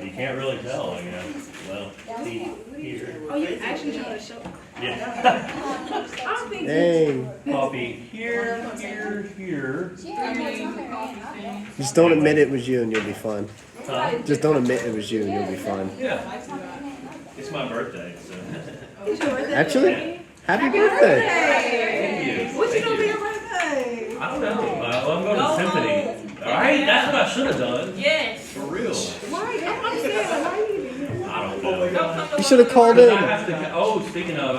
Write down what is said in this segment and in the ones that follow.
You can't really tell, I guess. Well, see here. Oh, you actually trying to show? Yeah. I don't think Hey, Coffee here, here, here. just don't admit it was you and you'll be fine. Huh? Just don't admit it was you and you'll be fine. Yeah. It's my birthday, so. it's your birthday. Actually, happy birthday. Thank you. What you doing for your birthday? I don't know. Well, I'm going to Symphony. All right, that's what I should have done. Yes. For real. Why? I'm saying, why you? I don't know. You should have called I in. have to. Oh, speaking of,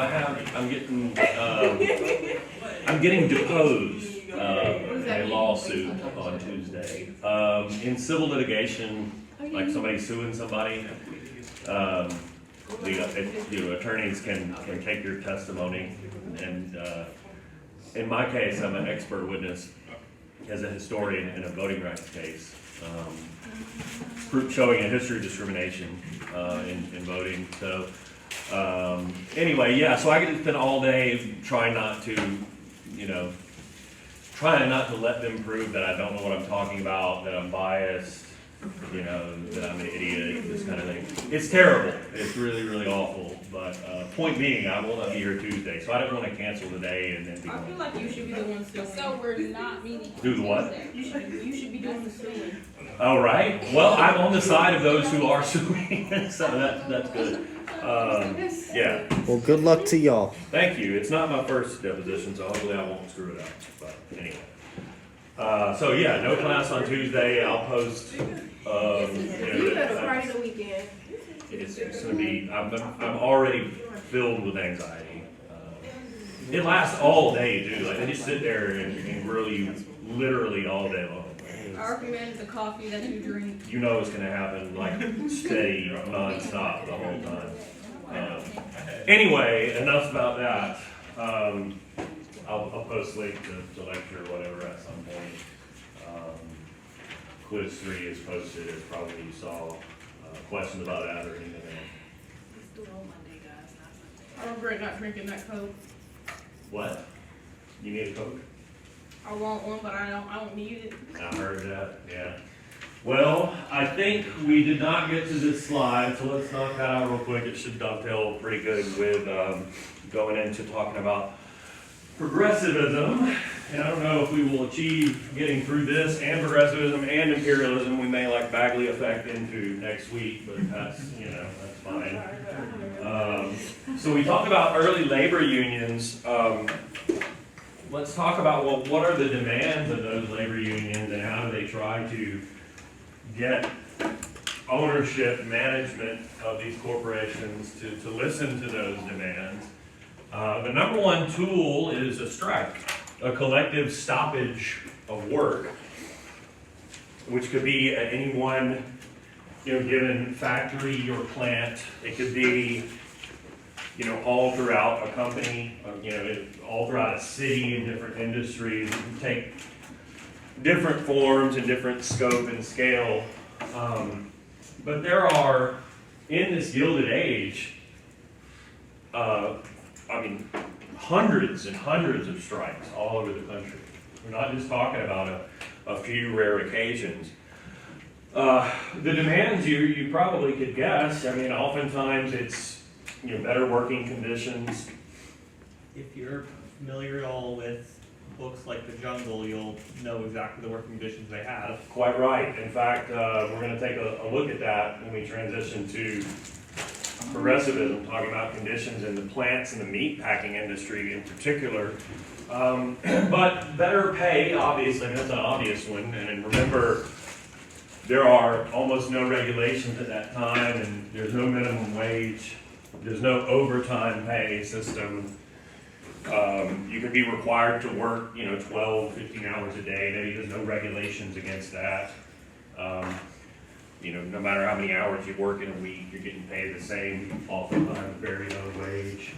I'm getting deposed in a lawsuit on Tuesday. In civil litigation, like somebody suing somebody, the attorneys can take your testimony, and in my case, I'm an expert witness as a historian in a voting rights case, showing a history of discrimination in voting. So anyway, yeah, so I get to spend all day trying not to let them prove that I don't know what I'm talking about, that I'm biased, that I'm an idiot, this kind of thing. It's terrible. It's really, really awful. But point being, I will not be here Tuesday, so I don't want to cancel today and then be I feel like you should be the one suing. So we're not meeting. do the what? You should be doing the suing. Oh, right. Well, I'm on the side of those who are suing, so that's good. Yeah. Well, good luck to y'all. Thank you. It's not my first deposition, so hopefully I won't screw it up. But anyway. So yeah, no class on Tuesday. I'll post. You better party the weekend. It's going to be. I'm already filled with anxiety. It lasts all day, dude. Like they just sit there and grill you literally all day long. I recommend the coffee that you drink. You know it's going to happen like steady, nonstop the whole time. Anyway, enough about that. I'll post link to lecture or whatever at some point. Quiz 3 is posted, as probably you saw. Questions about that or anything else? Let's do it on Monday, guys, not Sunday. I regret not drinking that Coke. What? You need a Coke? I want one, but I don't need it. I heard that, yeah. Well, I think we did not get to this slide, so let's knock that out real quick. It should dovetail pretty good with going into talking about progressivism. And I don't know if we will achieve getting through this and progressivism and imperialism. We may like Bagley effect into next week, but that's fine. So we talked about early labor unions. Let's talk about, well, what are the demands of those labor unions and how do they try to get ownership, management of these corporations to listen to those demands. The number one tool is a strike, a collective stoppage of work, which could be at any one given factory or plant. It could be all throughout a company, all throughout a city in different industries. It can take different forms and different scope and scale. But there are, in this Gilded Age, hundreds and hundreds of strikes all over the country. We're not just talking about a few rare occasions. The demands you probably could guess. Oftentimes it's better working conditions. If you're familiar at all with books like The Jungle, you'll know exactly the working conditions they have. Quite right. In fact, we're going to take a look at that when we transition to progressivism, talking about conditions in the plants and the meat packing industry in particular. But better pay, obviously, that's an obvious one. And remember, there are almost no regulations at that time, and there's no minimum wage. There's no overtime pay system. You could be required to work, 12, 15 hours a day. Maybe there's no regulations against that. No matter how many hours you work in a week, you're getting paid the same, oftentimes very low wage.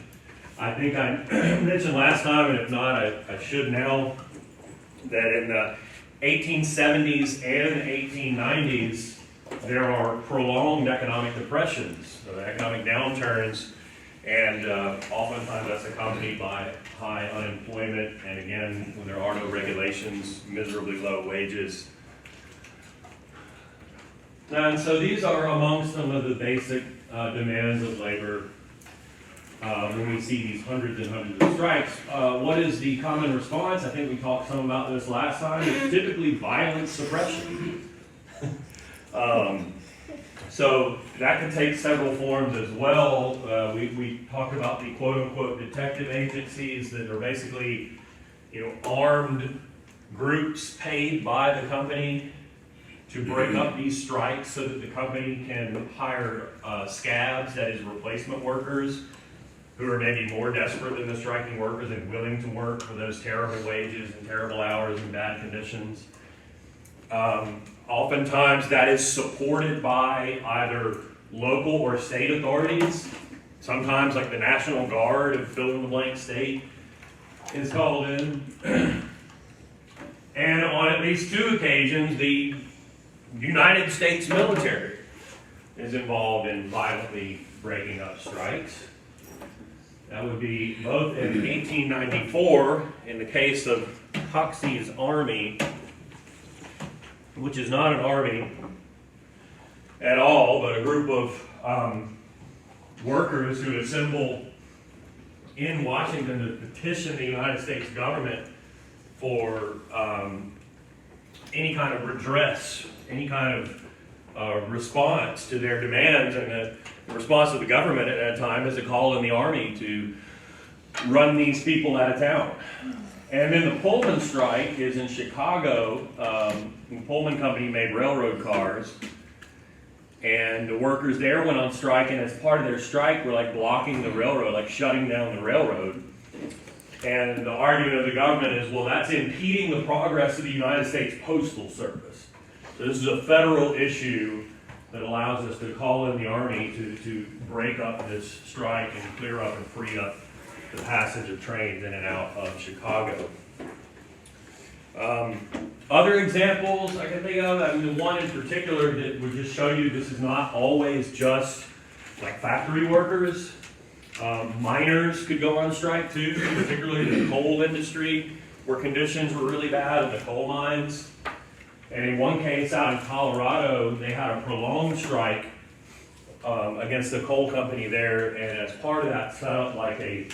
I think I mentioned last time, and if not, I should now, that in the 1870s and 1890s, there are prolonged economic depressions, economic downturns, and oftentimes that's accompanied by high unemployment, and again, when there are no regulations, miserably low wages. And so these are among some of the basic demands of labor when we see these hundreds and hundreds of strikes. What is the common response? I think we talked some about this last time. It's typically violent suppression. So that can take several forms as well. We talked about the quote-unquote detective agencies that are basically, armed groups paid by the company to break up these strikes so that the company can hire scabs, that is replacement workers, who are maybe more desperate than the striking workers and willing to work for those terrible wages and terrible hours and bad conditions. Oftentimes that is supported by either local or state authorities. Sometimes like the National Guard of fill-in-the-blank state is called in. And on at least 2 occasions, the United States military is involved in violently breaking up strikes. That would be both in 1894, in the case of Hoxie's Army, which is not an army at all, but a group of workers who assemble in Washington to petition the United States government for any kind of redress, any kind of response to their demands. And the response of the government at that time is to call in the army to run these people out of town. And then the Pullman strike is in Chicago. The Pullman company made railroad cars, and the workers there went on strike, and as part of their strike were like blocking the railroad, like shutting down the railroad. And the argument of the government is, well, that's impeding the progress of the United States Postal Service. So this is a federal issue that allows us to call in the army to break up this strike and clear up and free up the passage of trains in and out of Chicago. Other examples I can think of, the one in particular that would just show you this is not always just like factory workers. Miners could go on strike too, particularly the coal industry, where conditions were really bad in the coal mines. And in one case out in Colorado, they had a prolonged strike against the coal company there, and as part of that set up like a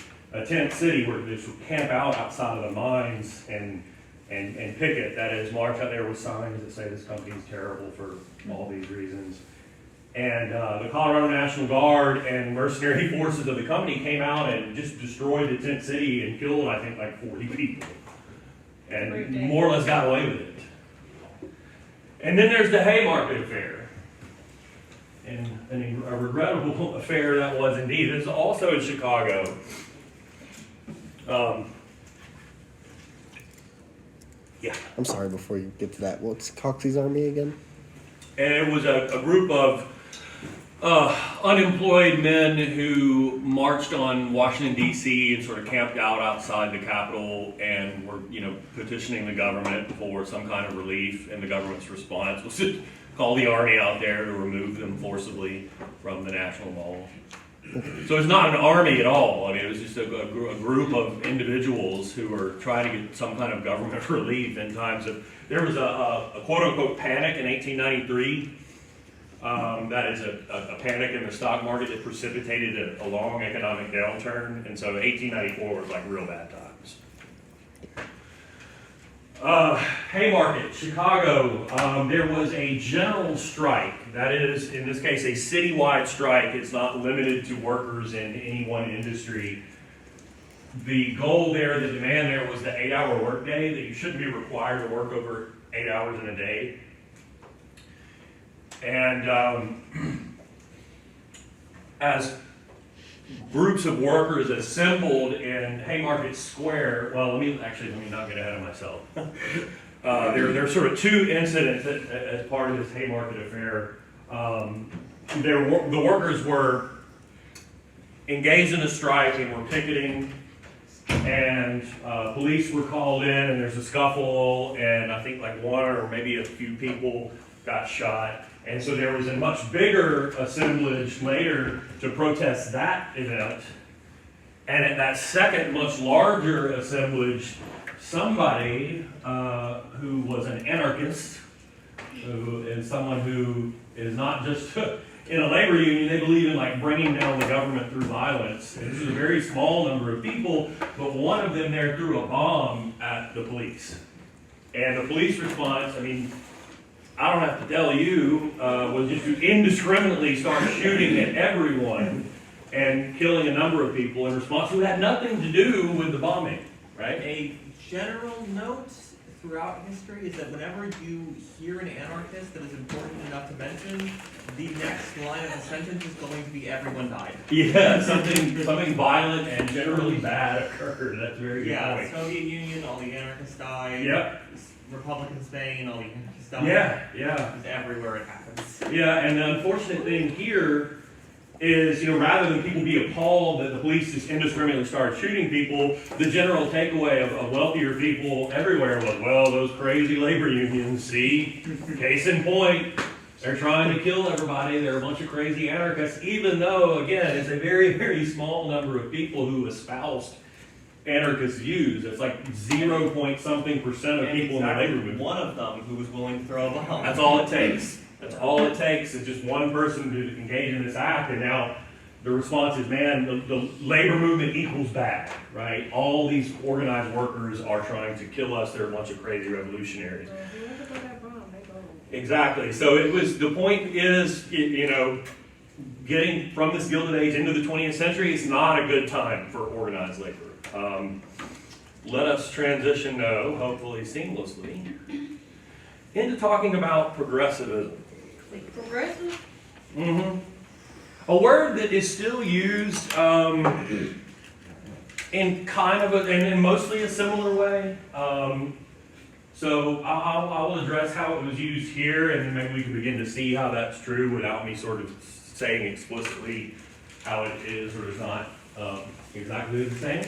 tent city where they would camp out outside of the mines and picket, that is, march out there with signs that say this company is terrible for all these reasons. And the Colorado National Guard and mercenary forces of the company came out and just destroyed the tent city and killed, I think, like 40 people. And more or less got away with it. And then there's the Haymarket affair. And a regrettable affair that was indeed. It's also in Chicago. Yeah. I'm sorry, before you get to that, what's Coxey's Army again? And it was a group of unemployed men who marched on Washington, D.C. and sort of camped out outside the Capitol and were, petitioning the government for some kind of relief. And the government's response was to call the army out there to remove them forcibly from the National Mall. So it's not an army at all. It was just a group of individuals who were trying to get some kind of government relief in times of... There was a quote-unquote panic in 1893. That is a panic in the stock market that precipitated a long economic downturn. And so 1894 was like real bad times. Haymarket, Chicago, there was a general strike. That is, in this case, a citywide strike. It's not limited to workers in any one industry. The goal there, the demand there, was the 8-hour workday, that you shouldn't be required to work over 8 hours in a day. And as groups of workers assembled in Haymarket Square, let me not get ahead of myself. There are sort of 2 incidents as part of this Haymarket affair. The workers were engaged in a strike and were picketing, and police were called in, and there's a scuffle, and I think like 1 or maybe a few people got shot. And so there was a much bigger assemblage later to protest that event. And at that second, much larger assemblage, somebody who was an anarchist who is someone who is not just in a labor union. They believe in like bringing down the government through violence. And this is a very small number of people, but one of them there threw a bomb at the police. And the police response, I mean, I don't have to tell you, was just to indiscriminately start shooting at everyone and killing a number of people in response who had nothing to do with the bombing, right? A general note throughout history is that whenever you hear an anarchist that is important enough to mention, the next line of the sentence is going to be everyone died. Yeah, something violent and generally bad occurred. That's a very good Yeah, point. Soviet Union, all the anarchists died. Yep. Republican Spain, all the anarchists died. Yeah. It's everywhere it happens. Yeah, and the unfortunate thing here is, you know, rather than people be appalled that the police just indiscriminately started shooting people, the general takeaway of wealthier people everywhere was, well, those crazy labor unions, see, case in point, they're trying to kill everybody, they're a bunch of crazy anarchists, even though, again, it's a very, very small number of people who espoused anarchist views. It's like 0 point something percent of people in the labor movement. One of them who was willing to throw a bomb. That's all it takes. That's all it takes is just one person to engage in this act, and now the response is, man, the labor movement equals bad, right? All these organized workers are trying to kill us. They're a bunch of crazy revolutionaries. Whoever threw that bomb, they go. Exactly. So it was, the point is, you know, getting from this Gilded Age into the 20th century is not a good time for organized labor. Let us transition now, hopefully seamlessly, into talking about progressivism. Progressive? Mm-hmm. A word that is still used in kind of in mostly a similar way. So I will address how it was used here, and then maybe we can begin to see how that's true without me sort of saying explicitly how it is or is not exactly the same.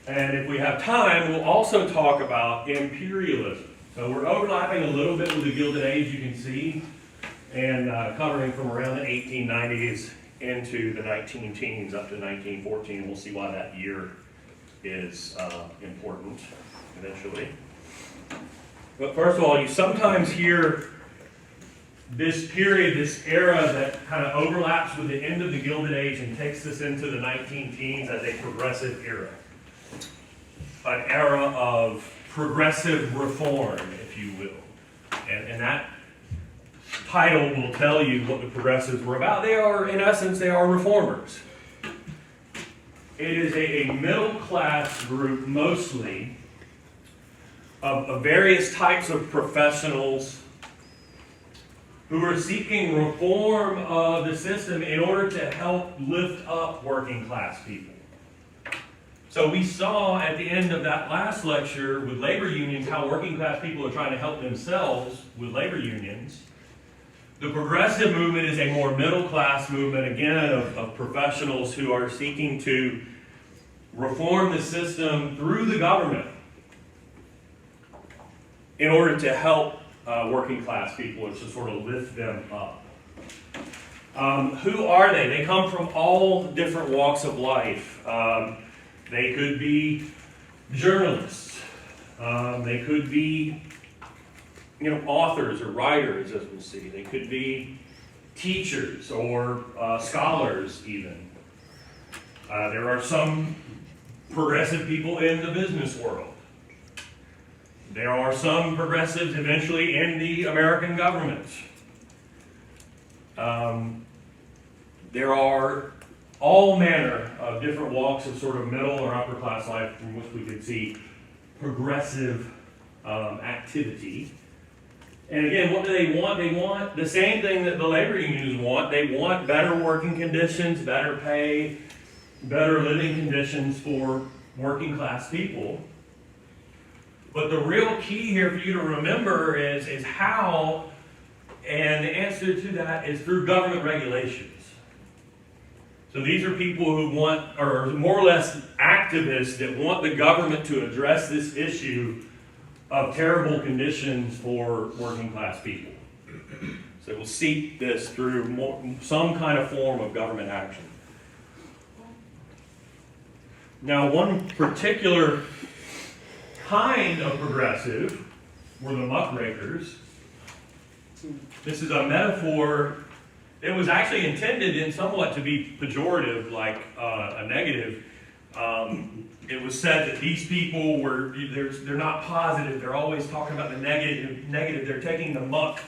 And if we have time, we'll also talk about imperialism. So we're overlapping a little bit with the Gilded Age, you can see, and covering from around the 1890s into the 19-teens up to 1914. We'll see why that year is important eventually. But first of all, you sometimes hear this period, this era that kind of overlaps with the end of the Gilded Age and takes us into the 19-teens as a progressive era. An era of progressive reform, if you will. And that title will tell you what the progressives were about. They are, in essence, they are reformers. It is a middle-class group, mostly, of various types of professionals who are seeking reform of the system in order to help lift up working-class people. So we saw at the end of that last lecture with labor unions how working class people are trying to help themselves with labor unions. The progressive movement is a more middle class movement, again, of professionals who are seeking to reform the system through the government in order to help working class people and to sort of lift them up. Who are they? They come from all different walks of life. They could be journalists. They could be, you know, authors or writers, as we'll see. They could be teachers or scholars, even. There are some progressive people in the business world. There are some progressives eventually in the American government. There are all manner of different walks of sort of middle or upper class life from which we could see progressive activity. And again, what do they want? They want the same thing that the labor unions want. They want better working conditions, better pay, better living conditions for working class people. But the real key here for you to remember is how, and the answer to that is through government regulations. So these are people who want, or more or less activists that want the government to address this issue of terrible conditions for working class people. So we'll seek this through some kind of form of government action. Now, one particular kind of progressive were the muckrakers. This is a metaphor. It was actually intended in somewhat to be pejorative, like a negative. It was said that these people they're not positive. They're always talking about the negative. They're taking the muck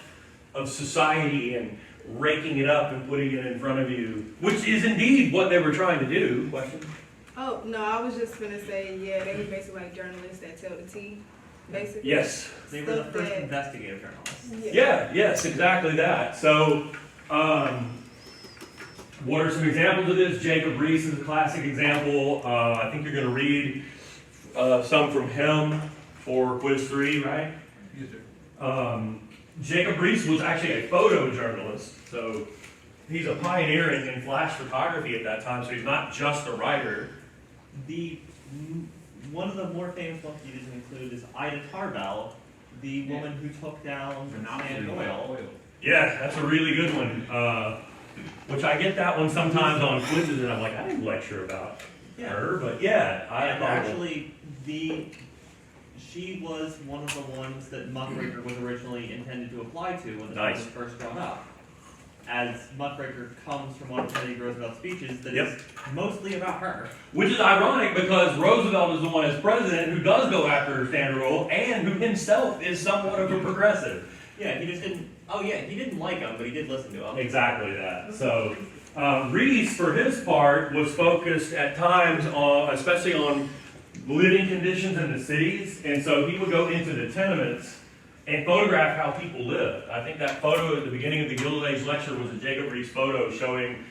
of society and raking it up and putting it in front of you, which is indeed what they were trying to do. Question? Oh, no, I was just gonna say, yeah, they were basically like journalists that tell the tea, basically. Yes. They were the Stuff first that- investigative journalists. Yes, exactly that. So, what are some examples of this? Jacob Riis is a classic example. I think you're going to read some from him for quiz 3, right? Yes, sir. Jacob Riis was actually a photojournalist, so he's a pioneer in flash photography at that time, so he's not just a writer. One of the more famous ones you didn't include is Ida Tarbell, the woman who took down Standard Oil. Yeah, that's a really good one. Which I get that one sometimes on quizzes, and I'm like, I didn't lecture about her, but yeah, And actually, she was one of the ones that Muckraker was originally intended to apply to when the term was first drawn up. As Muckraker comes from one of Teddy Roosevelt's speeches that is mostly about her. Which is ironic because Roosevelt is the one as president who does go after Standard Oil and who himself is somewhat of a progressive. Yeah, he just didn't. Oh yeah, he didn't like him, but he did listen to him. Exactly that. So Reese, for his part, was focused at times on, especially on living conditions in the cities, and so he would go into the tenements and photograph how people lived. I think that photo at the beginning of the Gilded Age lecture was a Jacob Riis photo showing,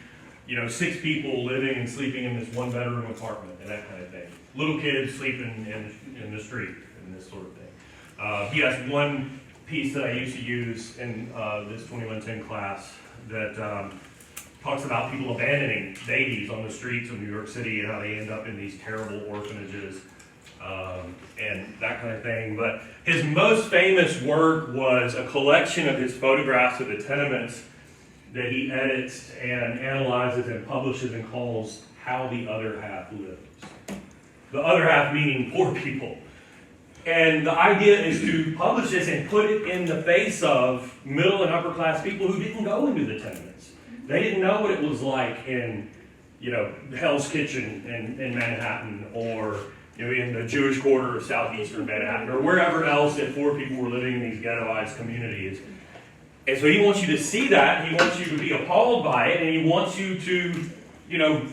6 people living and sleeping in this one-bedroom apartment and that kind of thing. Little kids sleeping in the street and this sort of thing. He has one piece that I used to use in this 2110 class that talks about people abandoning babies on the streets of New York City and how they end up in these terrible orphanages and that kind of thing. But his most famous work was a collection of his photographs of the tenements that he edits and analyzes and publishes and calls How the Other Half Lives. The other half meaning poor people. And the idea is to publish this and put it in the face of middle and upper class people who didn't go into the tenements. They didn't know what it was like in, Hell's Kitchen in Manhattan, or in the Jewish quarter of southeastern Manhattan, or wherever else that poor people were living in these ghettoized communities. And so he wants you to see that, he wants you to be appalled by it, and he wants you to,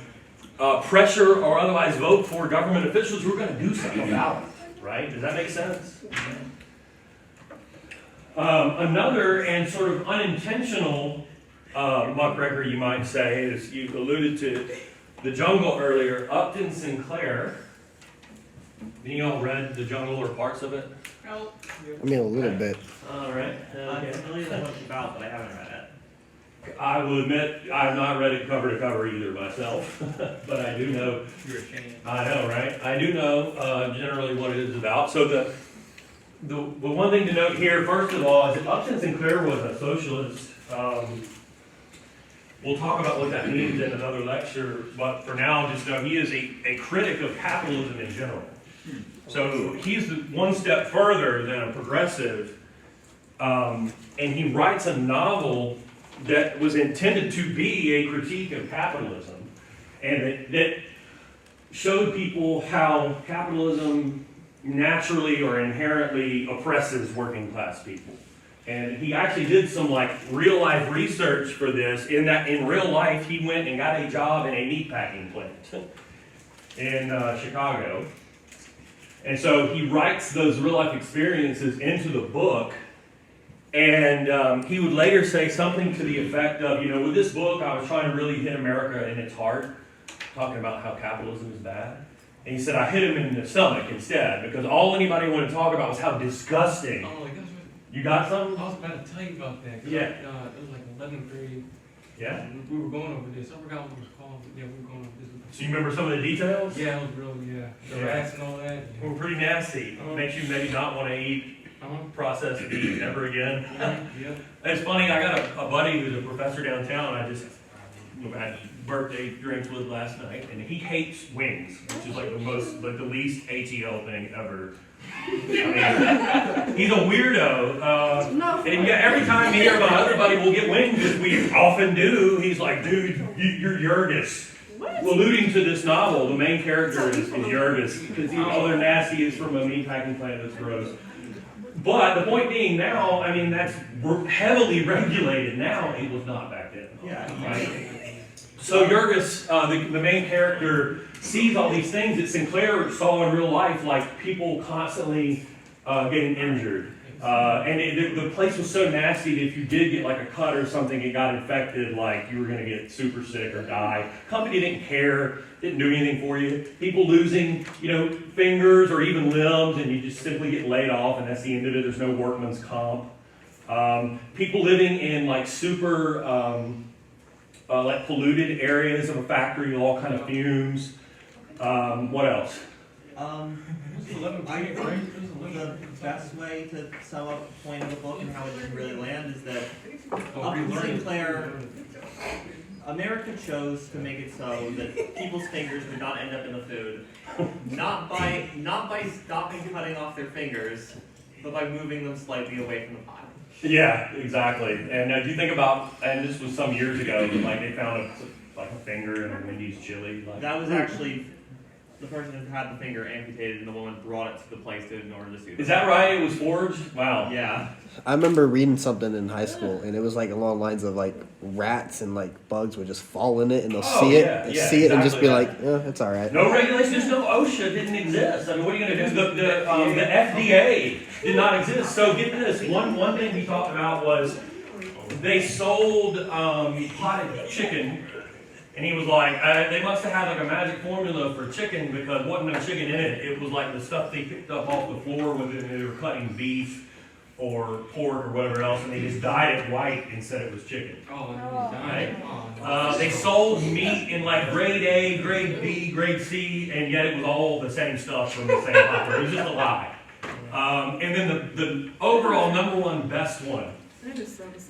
pressure or otherwise vote for government officials who are going to do something about it. Right? Does that make sense? Another and sort of unintentional muckraker, you might say, is you alluded to The Jungle earlier. Upton Sinclair. Any of y'all read The Jungle or parts of it? Oh, I mean, a little bit. All right. I'm familiar with what it's about, but I haven't read it. I will admit I have not read it cover to cover either myself, but I do know. You're ashamed. I know, right? I do know generally what it is about. So the one thing to note here, first of all, is that Upton Sinclair was a socialist. We'll talk about what that means in another lecture, but for now, just know he is a critic of capitalism in general. So he's one step further than a progressive, and he writes a novel that was intended to be a critique of capitalism, and that showed people how capitalism naturally or inherently oppresses working class people. And he actually did some real life research for this, in that in real life he went and got a job in a meatpacking plant in Chicago. And so he writes those real life experiences into the book. And he would later say something to the effect of, with this book, I was trying to really hit America in its heart, talking about how capitalism is bad. And he said, I hit him in the stomach instead, because all anybody wanted to talk about was how disgusting. Oh, my gosh. You got something? I was about to tell you about that. Yeah. It was like 11th grade. Yeah. We were going over this. I forgot what it was called, but yeah, we were going over this. So you remember some of the details? Yeah, it was real, yeah. The Yeah. rats and all that. They were pretty nasty. Makes you maybe not want to eat processed meat ever again. Yeah. It's funny, I got a buddy who's a professor downtown. I just had birthday drinks with last night, and he hates wings, which is the least ATL thing ever. I mean, he's a weirdo. No, And yeah, every time me or my other buddy will get wind, which we often do, he's like, dude, you're Jurgis. What? Alluding to this novel, the main character is Jurgis, because he's all they're nasty is from a meatpacking plant that's gross. But the point being now, I mean, that's heavily regulated now. It was not back then. Yeah. Right? So Jurgis, the main character, sees all these things that Sinclair saw in real life, like people constantly getting injured. And the place was so nasty that if you did get like a cut or something, it got infected, like you were going to get super sick or die. Company didn't care, didn't do anything for you. People losing, fingers or even limbs, and you just simply get laid off, and that's the end of it. There's no workman's comp. People living in like super, like polluted areas of a factory, all kind of fumes. What else? I think the best way to sum up the point of the book and how it didn't really land is that up in Sinclair, America chose to make it so that people's fingers would not end up in the food, not by stopping cutting off their fingers, but by moving them slightly away from the pot. Yeah, exactly. And if you think about, and this was some years ago, but like they found a finger in a Wendy's chili. Like, that was actually the person who had the finger amputated, and the woman brought it to the place in order to sue them. Is that right? It was forged? Wow. Yeah. I remember reading something in high school, and it was like along the lines of like rats and like bugs would just fall in it, and they'll see it, and just be like, it's all right. No regulations, no OSHA didn't exist. I mean, what are you going to do? The FDA did not exist. So get this. One thing we talked about was they sold potted chicken. And he was like, they must have had like a magic formula for chicken because wasn't no chicken in it. It was like the stuff they picked up off the floor when they were cutting beef or pork or whatever else, and they just dyed it white and said it was chicken. Right? They sold meat in like grade A, grade B, grade C, and yet it was all the same stuff from the same hopper. It was just a lie. And then the overall number one best one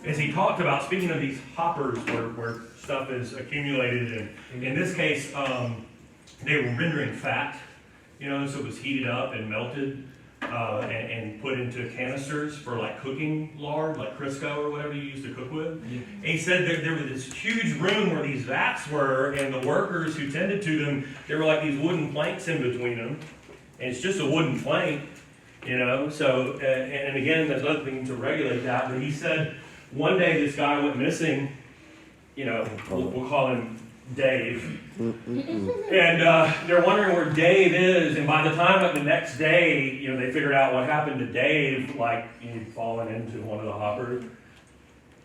is he talked about, speaking of these hoppers where stuff is accumulated, and in this case, they were rendering fat, so it was heated up and melted and put into canisters for like cooking lard, like Crisco or whatever you used to cook with. Yeah. And he said there was this huge room where these vats were, and the workers who tended to them, there were like these wooden planks in between them, and it's just a wooden plank. So, and again, there's nothing to regulate that, but he said one day this guy went missing, we'll call him Dave, and they're wondering where Dave is, and by the time like the next day, they figured out what happened to Dave, like he'd fallen into one of the hoppers,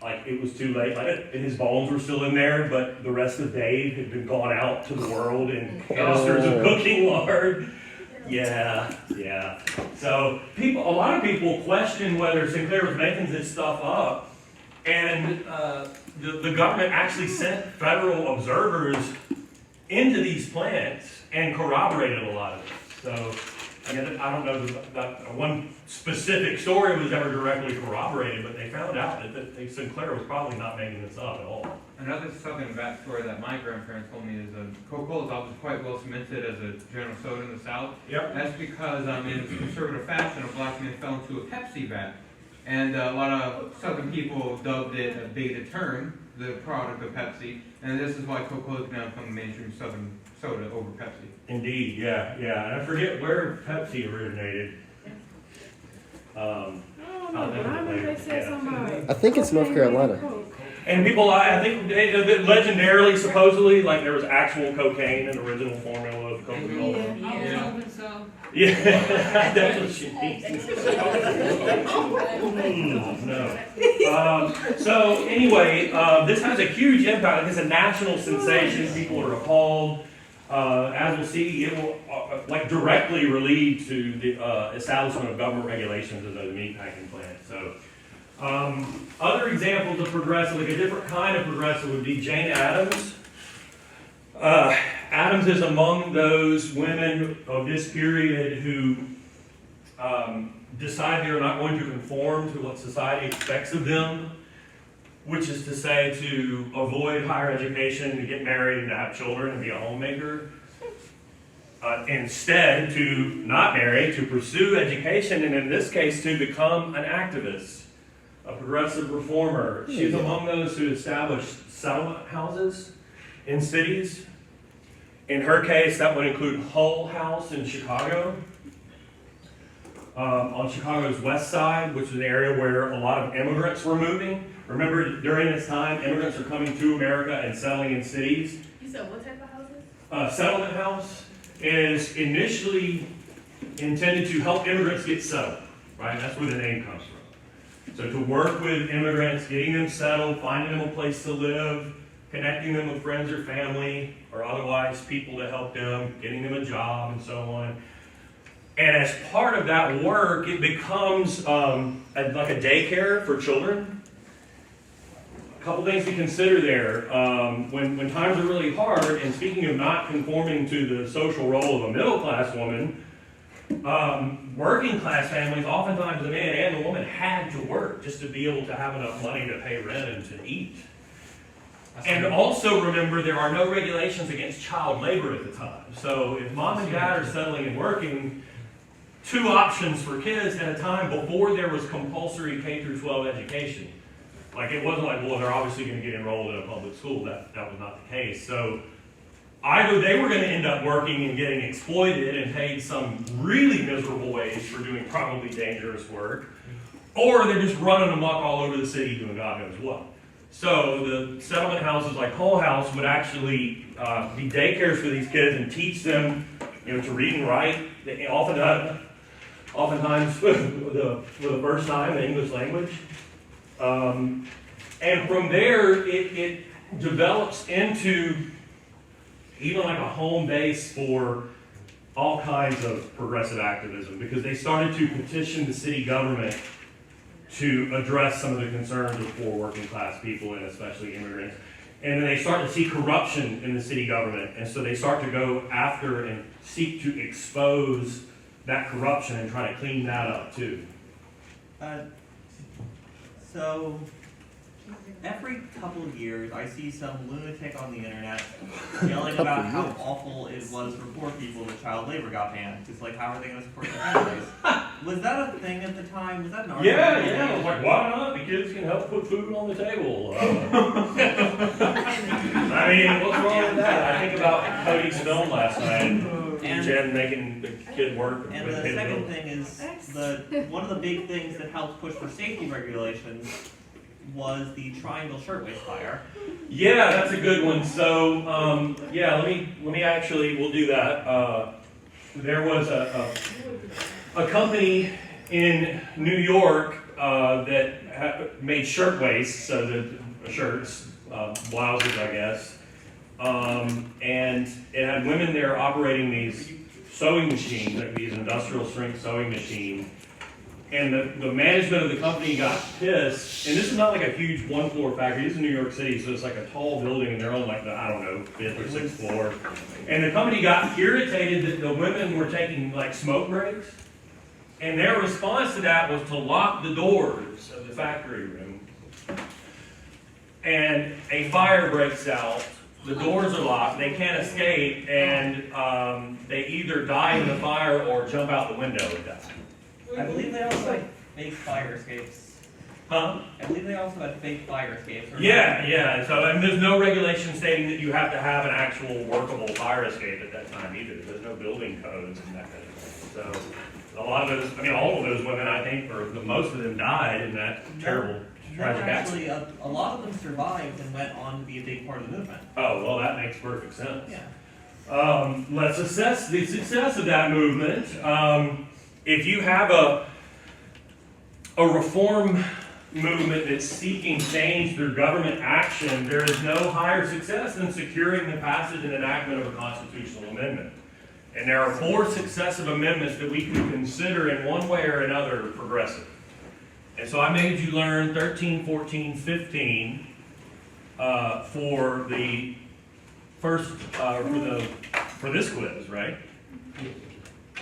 like it was too late, like his bones were still in there, but the rest of Dave had been gone out to the world in canisters of cooking lard. Yeah. So a lot of people question whether Sinclair was making this stuff up, and the government actually sent federal observers into these plants and corroborated a lot of it. So again, I don't know that one specific story was ever directly corroborated, but they found out that Sinclair was probably not making this up at all. Another southern backstory that my grandparents told me is Coca-Cola is also quite well cemented as a general soda in the South. Yep. That's because in conservative fashion, a black man fell into a Pepsi vat. And a lot of southern people dubbed it a beta term, the product of Pepsi. And this is why Coca-Cola has now become the mainstream southern soda over Pepsi. Indeed, yeah. And I forget where Pepsi originated. I remember they said something about I think it's North Carolina. And people, I think, legendarily, supposedly, like there was actual cocaine in the original formula of Coca-Cola. I was hoping so. Yeah, that's what she means. No. So anyway, this has a huge impact. It's a national sensation. People are appalled. As we'll see, it will directly lead to the establishment of government regulations of those meatpacking plants. So. Other examples of progressive, like a different kind of progressive, would be Jane Addams. Addams is among those women of this period who decide they're not going to conform to what society expects of them, which is to say to avoid higher education, to get married and to have children and be a homemaker. Instead, to not marry, to pursue education, and in this case, to become an activist. A progressive reformer. She's among those who established settlement houses in cities. In her case, that would include Hull House in Chicago, on Chicago's west side, which is an area where a lot of immigrants were moving. Remember, during this time, immigrants are coming to America and settling in cities. You said what type of houses? Settlement house is initially intended to help immigrants get settled, right? That's where the name comes from. So to work with immigrants, getting them settled, finding them a place to live, connecting them with friends or family, or otherwise people to help them, getting them a job, and so on. And as part of that work, it becomes like a daycare for children. A couple things to consider there. When times are really hard, and speaking of not conforming to the social role of a middle-class woman, working class families, oftentimes the man and the woman had to work just to be able to have enough money to pay rent and to eat. And also remember, there are no regulations against child labor at the time. So if mom and dad are settling and working, two options for kids at a time before there was compulsory K through 12 education. Like, it wasn't like, well, they're obviously going to get enrolled in a public school. That was not the case. So either they were going to end up working and getting exploited and paid some really miserable wage for doing probably dangerous work, or they're just running amok all over the city doing God knows what. So the settlement houses like Hull House would actually be daycares for these kids and teach them, to read and write. They oftentimes for the first time, the English language. And from there, it develops into even like a home base for all kinds of progressive activism, because they started to petition the city government to address some of the concerns of poor working class people and especially immigrants. And then they start to see corruption in the city government, and so they start to go after and seek to expose that corruption and try to clean that up too. So every couple of years, I see some lunatic on the internet yelling about how awful it was for poor people that child labor got banned. It's like, how are they going to support their families? Was that a thing at the time? Was that an argument? Yeah. I was like, why not? The kids can help put food on the table. I mean, what's wrong with that? I think about Cody's film last night. And Jen making the kid work. And the second thing is, one of the big things that helped push for safety regulations was the triangle shirtwaist fire. Yeah, that's a good one. So, let me actually, we'll do that. There was a company in New York that made shirtwaists, so the shirts, blouses, I guess. And it had women there operating these sewing machines, like these industrial strength sewing machines. And the management of the company got pissed. And this is not like a huge one-floor factory. This is New York City, so it's like a tall building, and they're on like the, 5th or 6th floor. And the company got irritated that the women were taking like smoke breaks. And their response to that was to lock the doors of the factory room. And a fire breaks out. The doors are locked. They can't escape, and they either die in the fire or jump out the window and die. I believe they also had fake fire escapes. Huh? I believe they also had fake fire escapes. Yeah. So there's no regulation stating that you have to have an actual workable fire escape at that time either. There's no building codes and that kind of thing. So a lot of those, all of those women, I think, or most of them died in that terrible, tragic actually, accident. a lot of them survived and went on to be a big part of the movement. Oh, well, that makes perfect sense. Yeah. Let's assess the success of that movement. If you have a reform movement that's seeking change through government action, there is no higher success than securing the passage and enactment of a constitutional amendment. And there are 4 successive amendments that we can consider in one way or another progressive. And so I made you learn 13, 14, 15 for the first, for this quiz, right?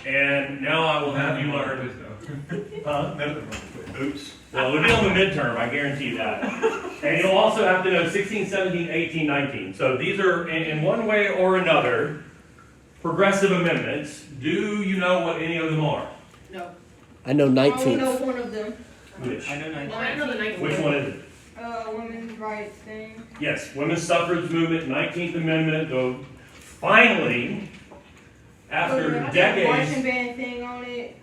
And now I will have you learn. Oops. Well, it'll be on the midterm, I guarantee you that. And you'll also have to know 16, 17, 18, 19. So these are, in one way or another, progressive amendments. Do you know what any of them are? No. I know I only 19th. know one of them. Which? I know Well, I know the 19th. Which one is it? Women's rights thing. Yes, women's suffrage movement, 19th Amendment, though finally, after Marching decades. band thing on it.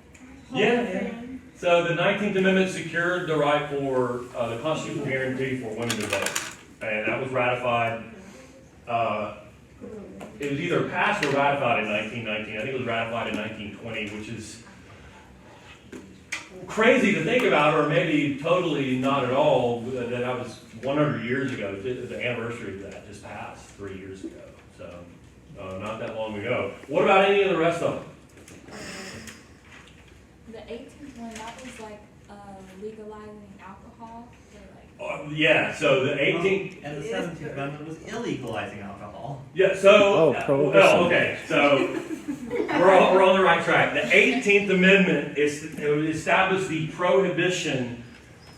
Yeah. So the 19th Amendment secured the right for the constitutional guarantee for women to vote. And that was ratified, it was either passed or ratified in 1919. I think it was ratified in 1920, which is crazy to think about, or maybe totally not at all, that was 100 years ago. The anniversary of that just passed 3 years ago. So not that long ago. What about any of the rest of them? The 18th one, that was like legalizing alcohol. Yeah, so the 18th. And the 17th Amendment was illegalizing alcohol. Yeah, so. Prohibition. Well, okay, so we're on the right track. The 18th Amendment established the prohibition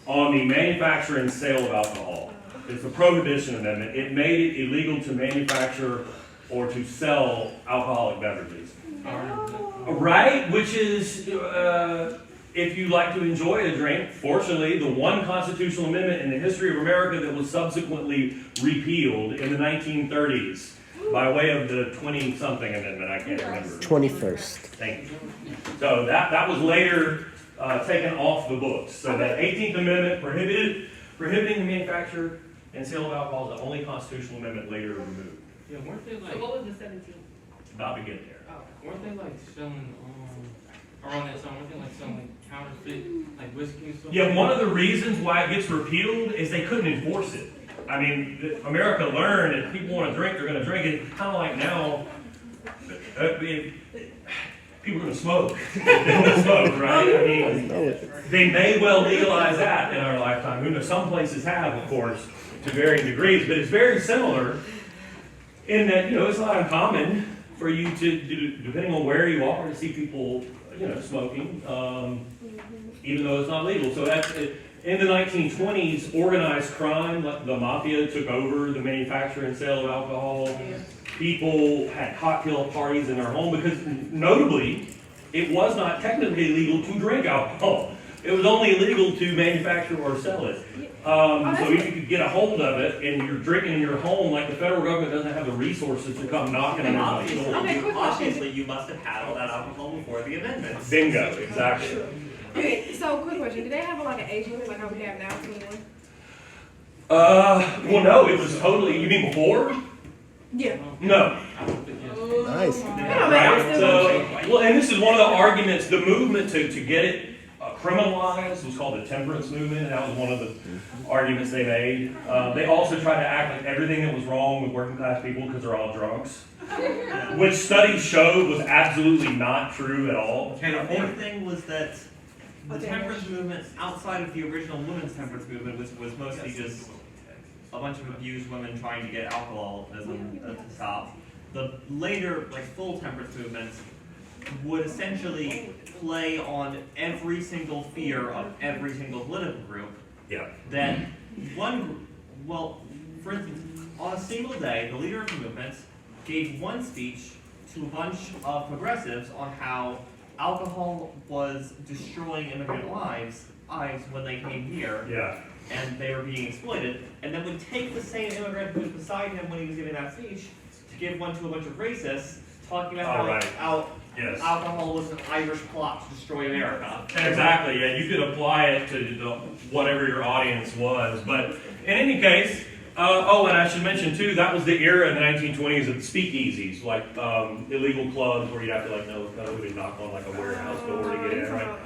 on the manufacture and sale of alcohol. It's the Prohibition Amendment. It made it illegal to manufacture or to sell alcoholic beverages. Right? Which is, if you like to enjoy a drink, fortunately, the one constitutional amendment in the history of America that was subsequently repealed in the 1930s by way of the 20-something amendment. I can't remember. 21st. Thank you. So that was later taken off the books. So that 18th Amendment prohibiting the manufacture and sale of alcohol is the only constitutional amendment later removed. Yeah, weren't they So like, what was the 17th? About to get there. weren't they like selling, around that time, weren't they like selling like counterfeit, like whiskey and stuff? Yeah, one of the reasons why it gets repealed is they couldn't enforce it. I mean, America learned if people want to drink, they're going to drink it. Kind of like now, people are going to smoke. They want to smoke, right? I mean, they may well legalize that in our lifetime. Who knows? Some places have, of course, to varying degrees, but it's very similar in that, it's not uncommon for you to, depending on where you are, to see people, smoking, even though it's not legal. So that's in the 1920s, organized crime, like the mafia, took over the manufacture and sale of alcohol. People had cocktail parties in their home because, notably, it was not technically legal to drink alcohol. It was only illegal to manufacture or sell it. So if you could get a hold of it and you're drinking in your home, like the federal government doesn't have the resources to come knocking on your door. Obviously, you must have had all that alcohol before the amendments. Bingo, exactly. Okay, so quick question. Did they have like an age limit like how we have now, 21? Well, no, it was totally, you mean before? Yeah. No. I don't think, yes. Nice. Right? So, well, and this is one of the arguments, the movement to get it criminalized was called the temperance movement, and that was one of the arguments they made. They also tried to act like everything that was wrong with working class people because they're all drunks, which studies showed was absolutely not true at all. And the big thing was that the temperance movement, outside of the original women's temperance movement, was mostly just a bunch of abused women trying to get alcoholism to stop. The later, full temperance movements would essentially play on every single fear of every single political group. Yeah. That for instance, on a single day, the leader of the movement gave one speech to a bunch of progressives on how alcohol was destroying immigrant lives when they came here. Yeah. And they were being exploited, and then would take the same immigrant who was beside him when he was giving that speech to give one to a bunch of racists, talking about how Yes. alcohol was an Irish plot to destroy America. Exactly, yeah, you could apply it to whatever your audience was, but in any case, and I should mention too, that was the era in the 1920s of the speakeasies, like illegal clubs where you'd have to know who to knock on a warehouse door to get in, right?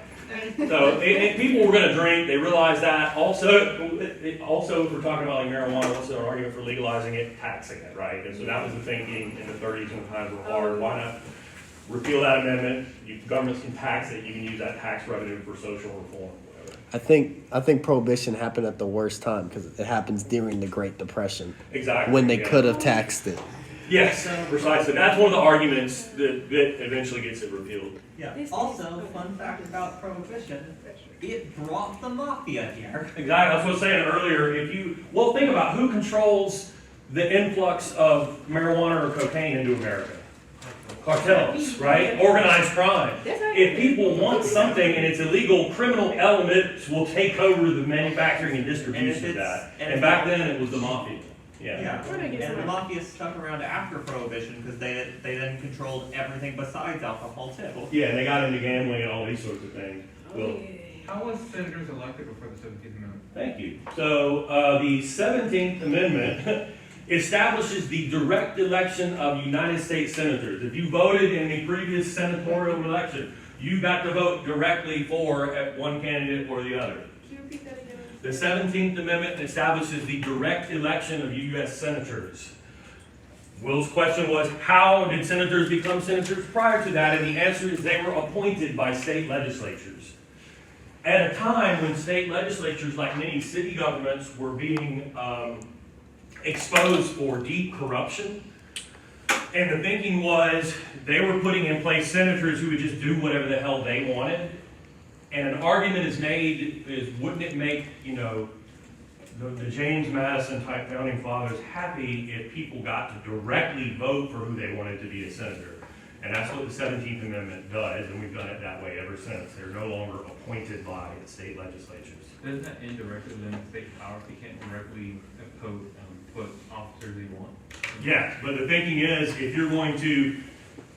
So people were going to drink. They realized that. Also, if we're talking about marijuana, what's the argument for legalizing it? Taxing it, right? And so that was the thinking in the 30s when times were hard. Why not repeal that amendment? Governments can tax it. You can use that tax revenue for social reform. Whatever. I think prohibition happened at the worst time because it happens during the Great Depression. Exactly. When they could have taxed it. Yes, precisely. That's one of the arguments that eventually gets it repealed. Yeah. Also, fun fact about prohibition: it brought the mafia here. Exactly. That's what I was saying earlier. Think about who controls the influx of marijuana or cocaine into America. cartels, right? Organized crime. That's right. If people want something and it's illegal, criminal elements will take over the manufacturing and distribution of that. And back then it was the mafia. Yeah. Where they get And the some- mafia stuck around after Prohibition because they then controlled everything besides alcohol too. Yeah, and they got into gambling and all these sorts of things. Oh, Well, yeah. How was senators elected before the 17th Amendment? thank you. So, the 17th Amendment establishes the direct election of United States senators. If you voted in the previous senatorial election, you got to vote directly for one candidate or the other. Can you repeat that again? The 17th Amendment establishes the direct election of U.S. senators. Will's question was, how did senators become senators prior to that? And the answer is they were appointed by state legislatures. At a time when state legislatures, like many city governments, were being exposed for deep corruption, and the thinking was they were putting in place senators who would just do whatever the hell they wanted. And an argument is made is, wouldn't it make, the James Madison type founding fathers happy if people got to directly vote for who they wanted to be a senator? And that's what the 17th Amendment does, and we've done it that way ever since. They're no longer appointed by the state legislatures. Doesn't that indirectly limit state power if you can't directly put officers you want? Yes, but the thinking is, if you're going to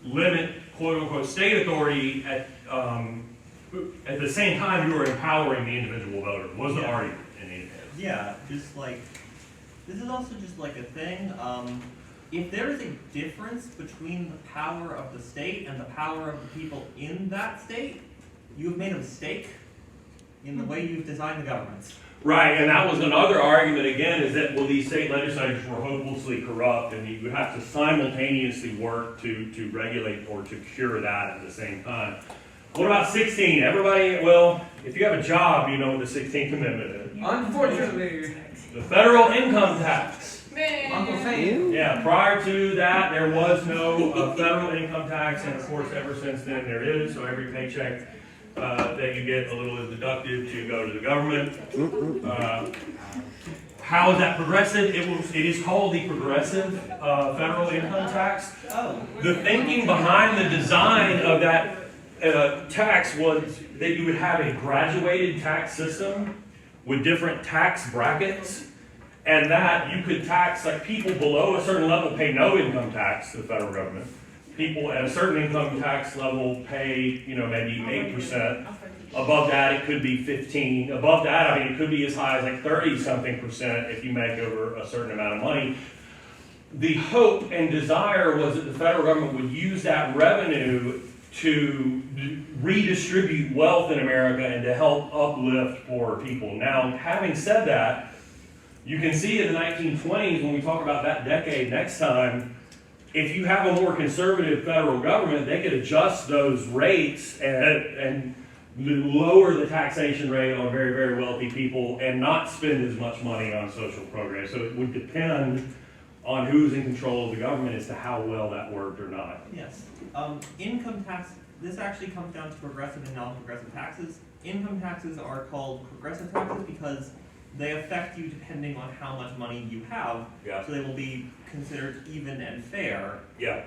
limit quote-unquote state authority at the same time, you are empowering the individual voter, was the argument in any case. Yeah, just like, this is also just like a thing, if there is a difference between the power of the state and the power of the people in that state, you have made a mistake in the way you've designed the governments. Right, and that was another argument again, is that, well, these state legislatures were hopelessly corrupt, and you would have to simultaneously work to regulate or to cure that at the same time. What about 16? Everybody, well, if you have a job, you know what the 16th Amendment is. Unfortunately, The federal income tax. Uncle Sam. Yeah, prior to that, there was no federal income tax, and of course, ever since then, there is. So every paycheck that you get, a little is deducted to go to the government. How is that progressive? It is called the progressive federal income tax. Oh. The thinking behind the design of that tax was that you would have a graduated tax system with different tax brackets, and that you could tax, like, people below a certain level pay no income tax to the federal government. People at a certain income tax level pay, maybe 8%. Above that, it could be 15. Above that, it could be as high as like 30-something% if you make over a certain amount of money. The hope and desire was that the federal government would use that revenue to redistribute wealth in America and to help uplift poorer people. Now, having said that, you can see in the 1920s, when we talk about that decade next time, if you have a more conservative federal government, they could adjust those rates and lower the taxation rate on very, very wealthy people and not spend as much money on social programs. So it would depend on who's in control of the government as to how well that worked or not. Yes. Income tax, this actually comes down to progressive and non-progressive taxes. Income taxes are called progressive taxes because they affect you depending on how much money you have. Yeah. So they will be considered even and fair. Yeah.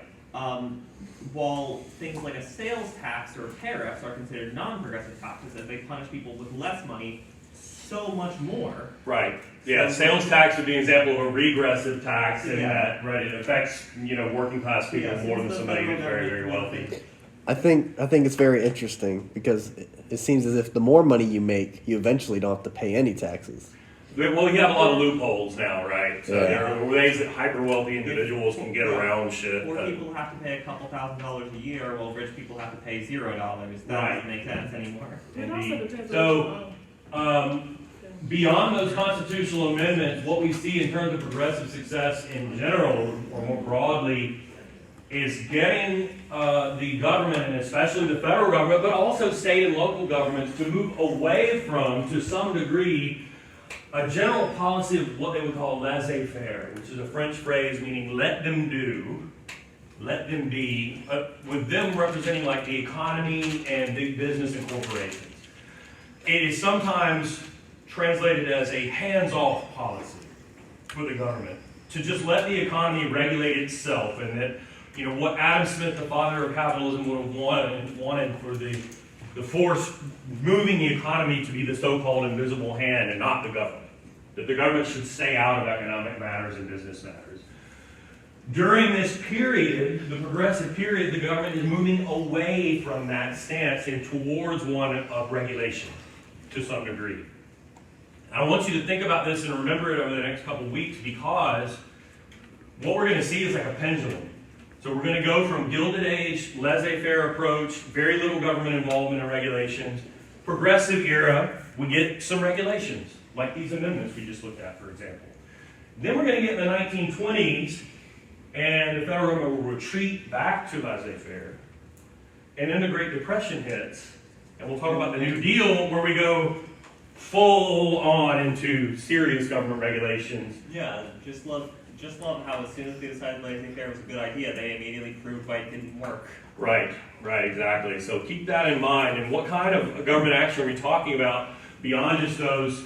While things like a sales tax or tariffs are considered non-progressive taxes, as they punish people with less money so much more. Right. Yeah. Sales tax would be an example of a regressive tax in Yeah. that, right, it affects, working class people Yes, more than the somebody who's federal very, very government wealthy. I think it's very interesting because it seems as if the more money you make, you eventually don't have to pay any taxes. Well, you have a lot of loopholes now, right? So Yeah. there are ways that hyper wealthy individuals can get around shit. Poor people have to pay a couple $1,000s a year, while rich people have to pay $0. That Right. doesn't make sense anymore. It also Indeed. depends So, on beyond those constitutional amendments, what we see in terms of progressive success in general, or more broadly, is getting the government, and especially the federal government, but also state and local governments, to move away from, to some degree, a general policy of what they would call laissez-faire, which is a French phrase meaning let them do, let them be, with them representing like the economy and big business and corporations. It is sometimes translated as a hands-off policy for the government, to just let the economy regulate itself, and that what Adam Smith, the father of capitalism, would have wanted for the force moving the economy to be the so-called invisible hand and not the government. That the government should stay out of economic matters and business matters. During this period, the progressive period, the government is moving away from that stance and towards one of regulation to some degree. I want you to think about this and remember it over the next couple of weeks, because what we're going to see is like a pendulum. So we're going to go from Gilded Age, laissez-faire approach, very little government involvement in regulations. Progressive era, we get some regulations, like these amendments we just looked at, for example. Then we're going to get in the 1920s, and the federal government will retreat back to laissez-faire. And then the Great Depression hits, and we'll talk about the New Deal, where we go full on into serious government regulations. Yeah, just love how as soon as they decided laissez-faire was a good idea, they immediately proved why it didn't work. Right, exactly. So keep that in mind. And what kind of government action are we talking about beyond just those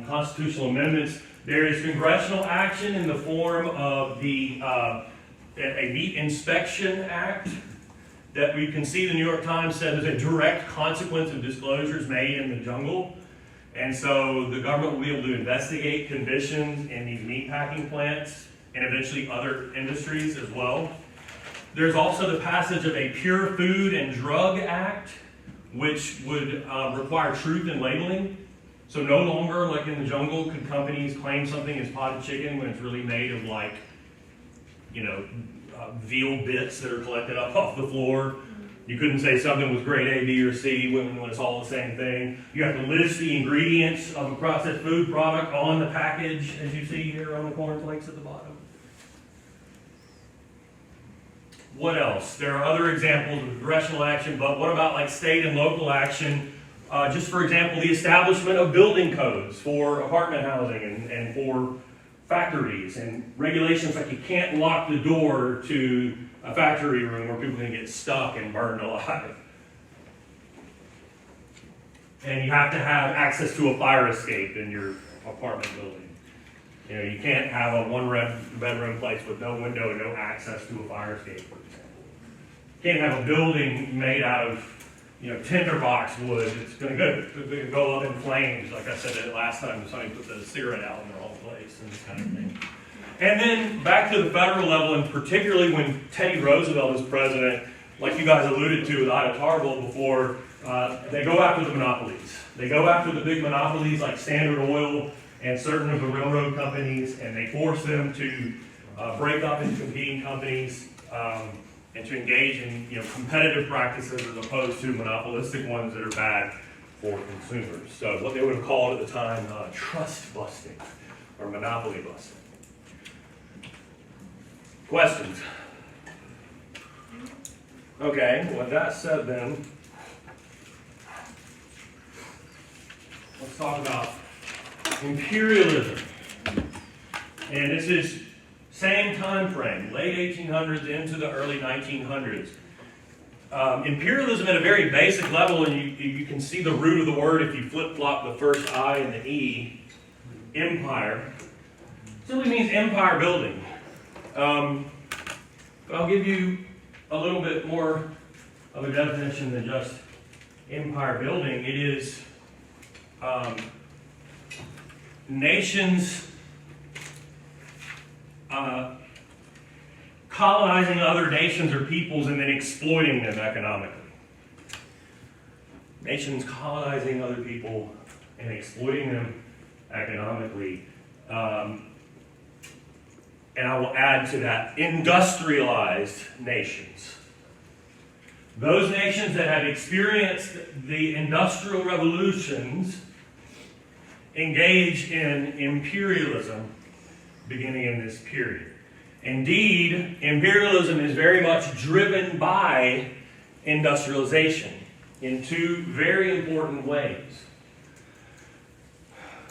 constitutional amendments? There is congressional action in the form of a Meat Inspection Act that we can see the New York Times said is a direct consequence of disclosures made in the jungle. And so the government will be able to investigate conditions in these meatpacking plants and eventually other industries as well. There's also the passage of a Pure Food and Drug Act, which would require truth in labeling. So no longer, like in the jungle, could companies claim something is potted chicken when it's really made of veal bits that are collected up off the floor. You couldn't say something was grade A, B, or C when it's all the same thing. You have to list the ingredients of a processed food product on the package, as you see here on the cornflakes at the bottom. What else? There are other examples of congressional action, but what about like state and local action? Just for example, the establishment of building codes for apartment housing and for factories, and regulations like you can't lock the door to a factory room where people can get stuck and burned alive. And you have to have access to a fire escape in your apartment building. You can't have a one-bedroom place with no window and no access to a fire escape, for example. You can't have a building made out of tinderbox wood. It's going to go up in flames, like I said last time, somebody put the cigarette out in the wrong place and this kind of thing. And then back to the federal level, and particularly when Teddy Roosevelt was president, like you guys alluded to with Ida Tarbell before, they go after the monopolies. They go after the big monopolies like Standard Oil and certain of the railroad companies, and they force them to break up into competing companies and to engage in competitive practices as opposed to monopolistic ones that are bad for consumers. So what they would have called at the time trust busting or monopoly busting. Questions? Okay, with that said then, let's talk about imperialism. And this is same time frame, late 1800s into the early 1900s. Imperialism at a very basic level, and you can see the root of the word if you flip-flop the first I and the E, empire, simply means empire building. But I'll give you a little bit more of a definition than just empire building. It is nations colonizing other nations or peoples and then exploiting them economically. Nations colonizing other people and exploiting them economically. And I will add to that, industrialized nations. Those nations that have experienced the industrial revolutions engage in imperialism beginning in this period. Indeed, imperialism is very much driven by industrialization in two very important ways.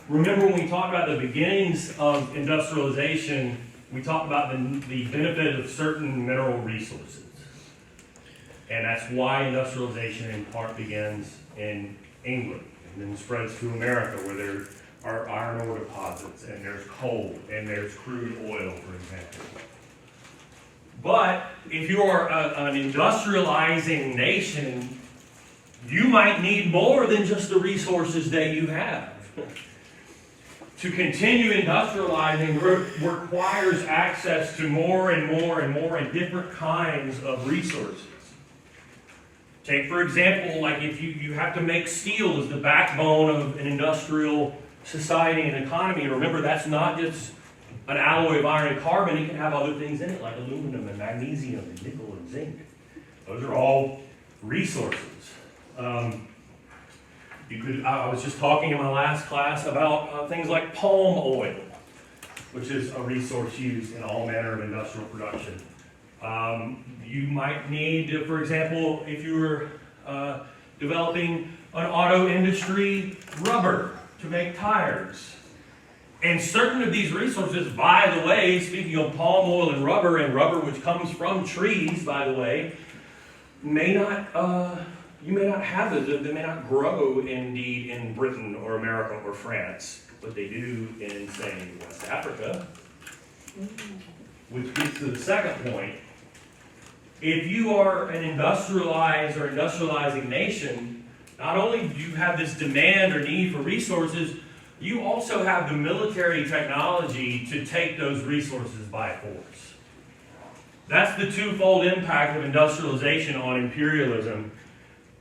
Remember when we talked about the beginnings of industrialization, we talked about the benefit of certain mineral resources. And that's why industrialization in part begins in England and then spreads to America, where there are iron ore deposits and there's coal and there's crude oil, for example. But if you are an industrializing nation, you might need more than just the resources that you have. To continue industrializing requires access to more and more and more and different kinds of resources. Take, for example, like if you have to make steel as the backbone of an industrial society and economy. And remember, that's not just an alloy of iron and carbon. It can have other things in it, like aluminum and magnesium and nickel and zinc. Those are all resources. I was just talking in my last class about things like palm oil, which is a resource used in all manner of industrial production. You might need, for example, if you were developing an auto industry, rubber to make tires. And certain of these resources, by the way, speaking of palm oil and rubber which comes from trees, by the way, may not, you may not have those, they may not grow indeed in Britain or America or France, but they do in, say, West Africa. Which gets to the second point. If you are an industrialized or industrializing nation, not only do you have this demand or need for resources, you also have the military technology to take those resources by force. That's the twofold impact of industrialization on imperialism.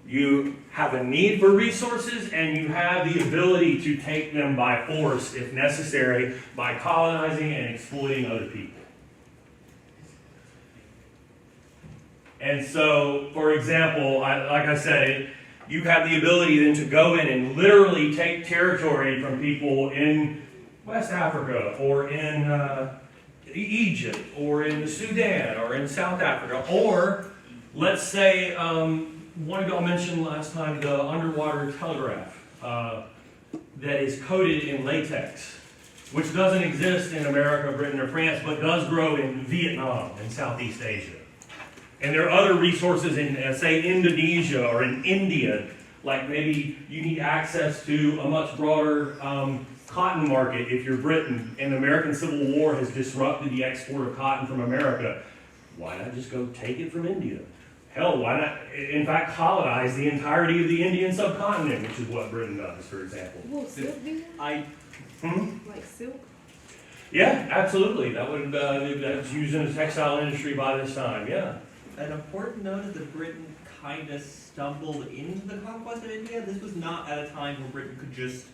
You have a need for resources, and you have the ability to take them by force, if necessary, by colonizing and exploiting other people. And so, for example, like I said, you have the ability then to go in and literally take territory from people in West Africa, or in Egypt, or in the Sudan, or in South Africa, or let's say, one of y'all mentioned last time the underwater telegraph that is coated in latex, which doesn't exist in America, Britain, or France, but does grow in Vietnam and Southeast Asia. And there are other resources in, say, Indonesia or in India, like maybe you need access to a much broader cotton market if you're Britain, and the American Civil War has disrupted the export of cotton from America. Why not just go take it from India? Hell, why not, in fact, colonize the entirety of the Indian subcontinent, which is what Britain does, for example. Will silk do that? Like silk? Yeah, absolutely. That would that's used in the textile industry by this time, yeah. An important note is that Britain kind of stumbled into the conquest of India. This was not at a time where Britain could just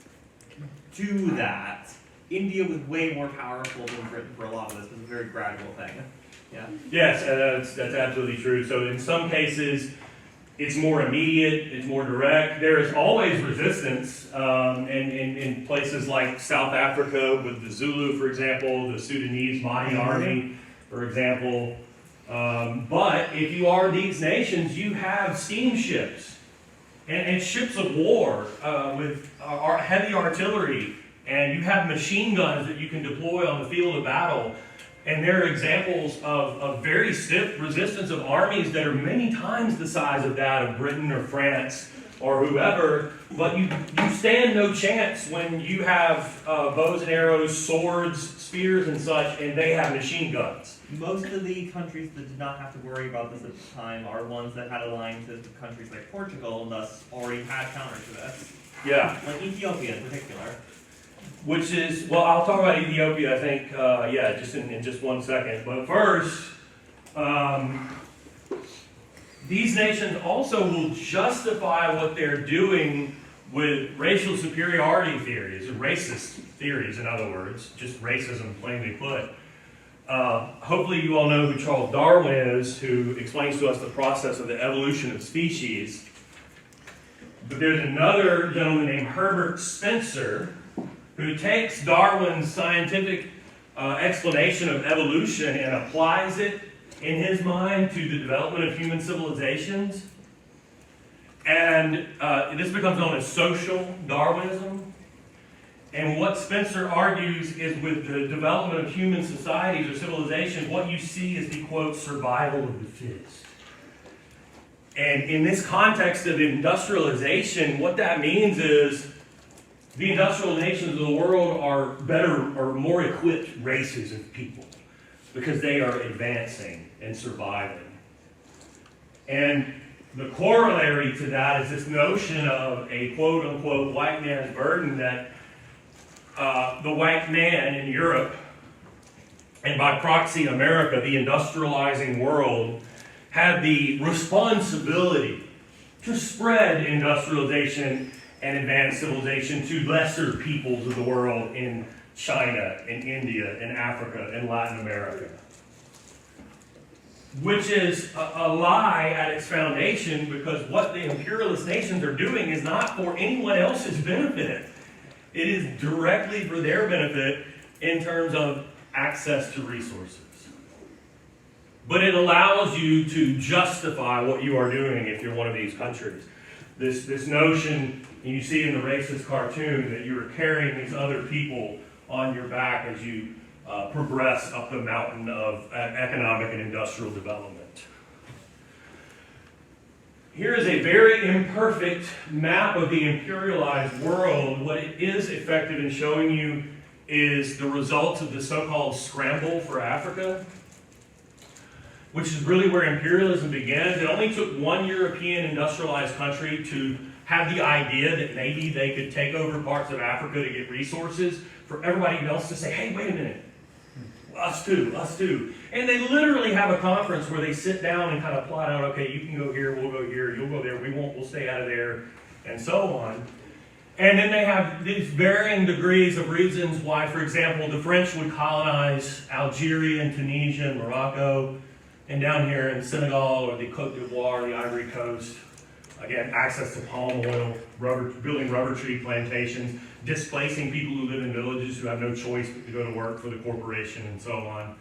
do that. India was way more powerful than Britain for a lot of this. It was a very gradual thing. Yeah. Yes, that's absolutely true. So in some cases, it's more immediate, it's more direct. There is always resistance in places like South Africa with the Zulu, for example, the Sudanese Mahdi army, for example. But if you are these nations, you have steamships and ships of war with heavy artillery, and you have machine guns that you can deploy on the field of battle. And there are examples of very stiff resistance of armies that are many times the size of that of Britain or France or whoever, but you stand no chance when you have bows and arrows, swords, spears and such, and they have machine guns. Most of the countries that did not have to worry about this at the time are ones that had alliances with countries like Portugal, and thus already had counters to this. Yeah. Like Ethiopia in particular. Which is, well, I'll talk about Ethiopia, I think, just in just 1 second. But first, these nations also will justify what they're doing with racial superiority theories, or racist theories, in other words, just racism, plainly put. Hopefully you all know who Charles Darwin is, who explains to us the process of the evolution of species. But there's another gentleman named Herbert Spencer, who takes Darwin's scientific explanation of evolution and applies it, in his mind, to the development of human civilizations. And this becomes known as social Darwinism. And what Spencer argues is with the development of human societies or civilizations, what you see is the, quote, survival of the fittest. And in this context of industrialization, what that means is the industrial nations of the world are better or more equipped races of people. because they are advancing and surviving. And the corollary to that is this notion of a quote-unquote white man's burden, that the white man in Europe, and by proxy America, the industrializing world, had the responsibility to spread industrialization and advanced civilization to lesser peoples of the world in China, in India, in Africa, in Latin America. Which is a lie at its foundation, because what the imperialist nations are doing is not for anyone else's benefit. It is directly for their benefit in terms of access to resources. But it allows you to justify what you are doing if you're one of these countries. This notion, and you see in the racist cartoon, that you are carrying these other people on your back as you progress up the mountain of economic and industrial development. Here is a very imperfect map of the imperialized world. What it is effective in showing you is the results of the so-called scramble for Africa, which is really where imperialism begins. It only took one European industrialized country to have the idea that maybe they could take over parts of Africa to get resources, for everybody else to say, hey, wait a minute, us too, us too. And they literally have a conference where they sit down and kind of plot out, okay, you can go here, we'll go here, you'll go there, we won't, we'll stay out of there, and so on. And then they have these varying degrees of reasons why, for example, the French would colonize Algeria and Tunisia and Morocco, and down here in Senegal or the Côte d'Ivoire, the Ivory Coast, again, access to palm oil, building rubber tree plantations, displacing people who live in villages who have no choice but to go to work for the corporation and so on.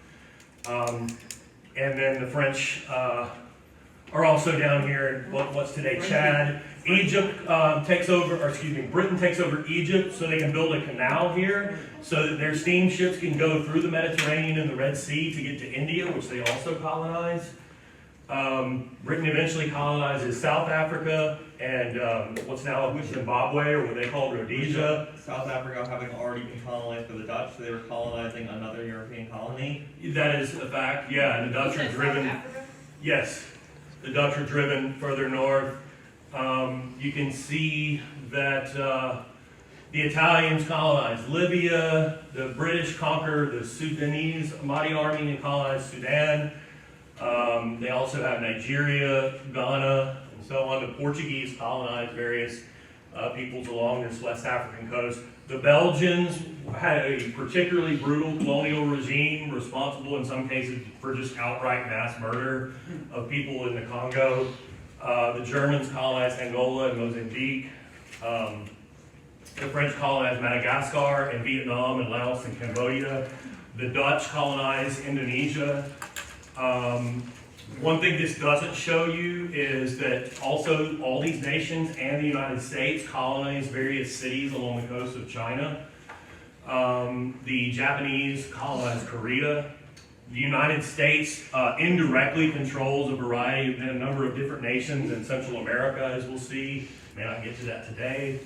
And then the French are also down here in what's today Chad. Egypt Britain takes over Egypt so they can build a canal here so that their steamships can go through the Mediterranean and the Red Sea to get to India, which they also colonize. Britain eventually colonizes South Africa and what's now Zimbabwe, or what they call Rhodesia. South Africa having already been colonized by the Dutch, so they were colonizing another European colony. That is a fact, yeah, and the Dutch are driven. Yes, the Dutch are driven further north. You can see that the Italians colonized Libya, the British conquered the Sudanese Mahdi army and colonized Sudan. They also have Nigeria, Ghana, and so on. The Portuguese colonized various peoples along this West African coast. The Belgians had a particularly brutal colonial regime responsible in some cases for just outright mass murder of people in the Congo. The Germans colonized Angola and Mozambique. The French colonized Madagascar and Vietnam and Laos and Cambodia. The Dutch colonized Indonesia. One thing this doesn't show you is that also all these nations and the United States colonized various cities along the coast of China. The Japanese colonized Korea. The United States indirectly controls a number of different nations in Central America, as we'll see. May not get to that today.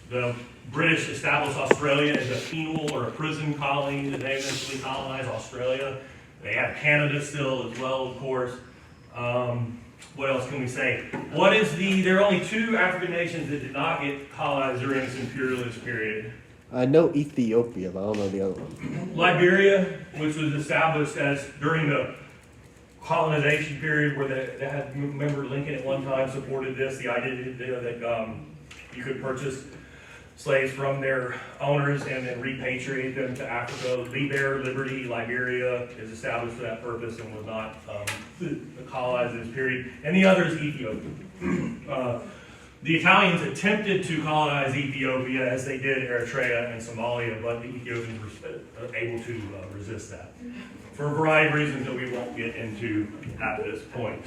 The British established Australia as a penal or a prison colony that they eventually colonized Australia. They have Canada still as well, of course. What else can we say? There are only two African nations that did not get colonized during this imperialist period. I know Ethiopia, but I don't know the other one. Liberia, which was established as during the colonization period, where they had, remember Lincoln at one time supported this, the idea that you could purchase slaves from their owners and then repatriate them to Africa. Liberty, Liberia is established for that purpose and was not colonized in this period. And the other is Ethiopia. The Italians attempted to colonize Ethiopia as they did Eritrea and Somalia, but the Ethiopians were able to resist that for a variety of reasons that we won't get into at this point.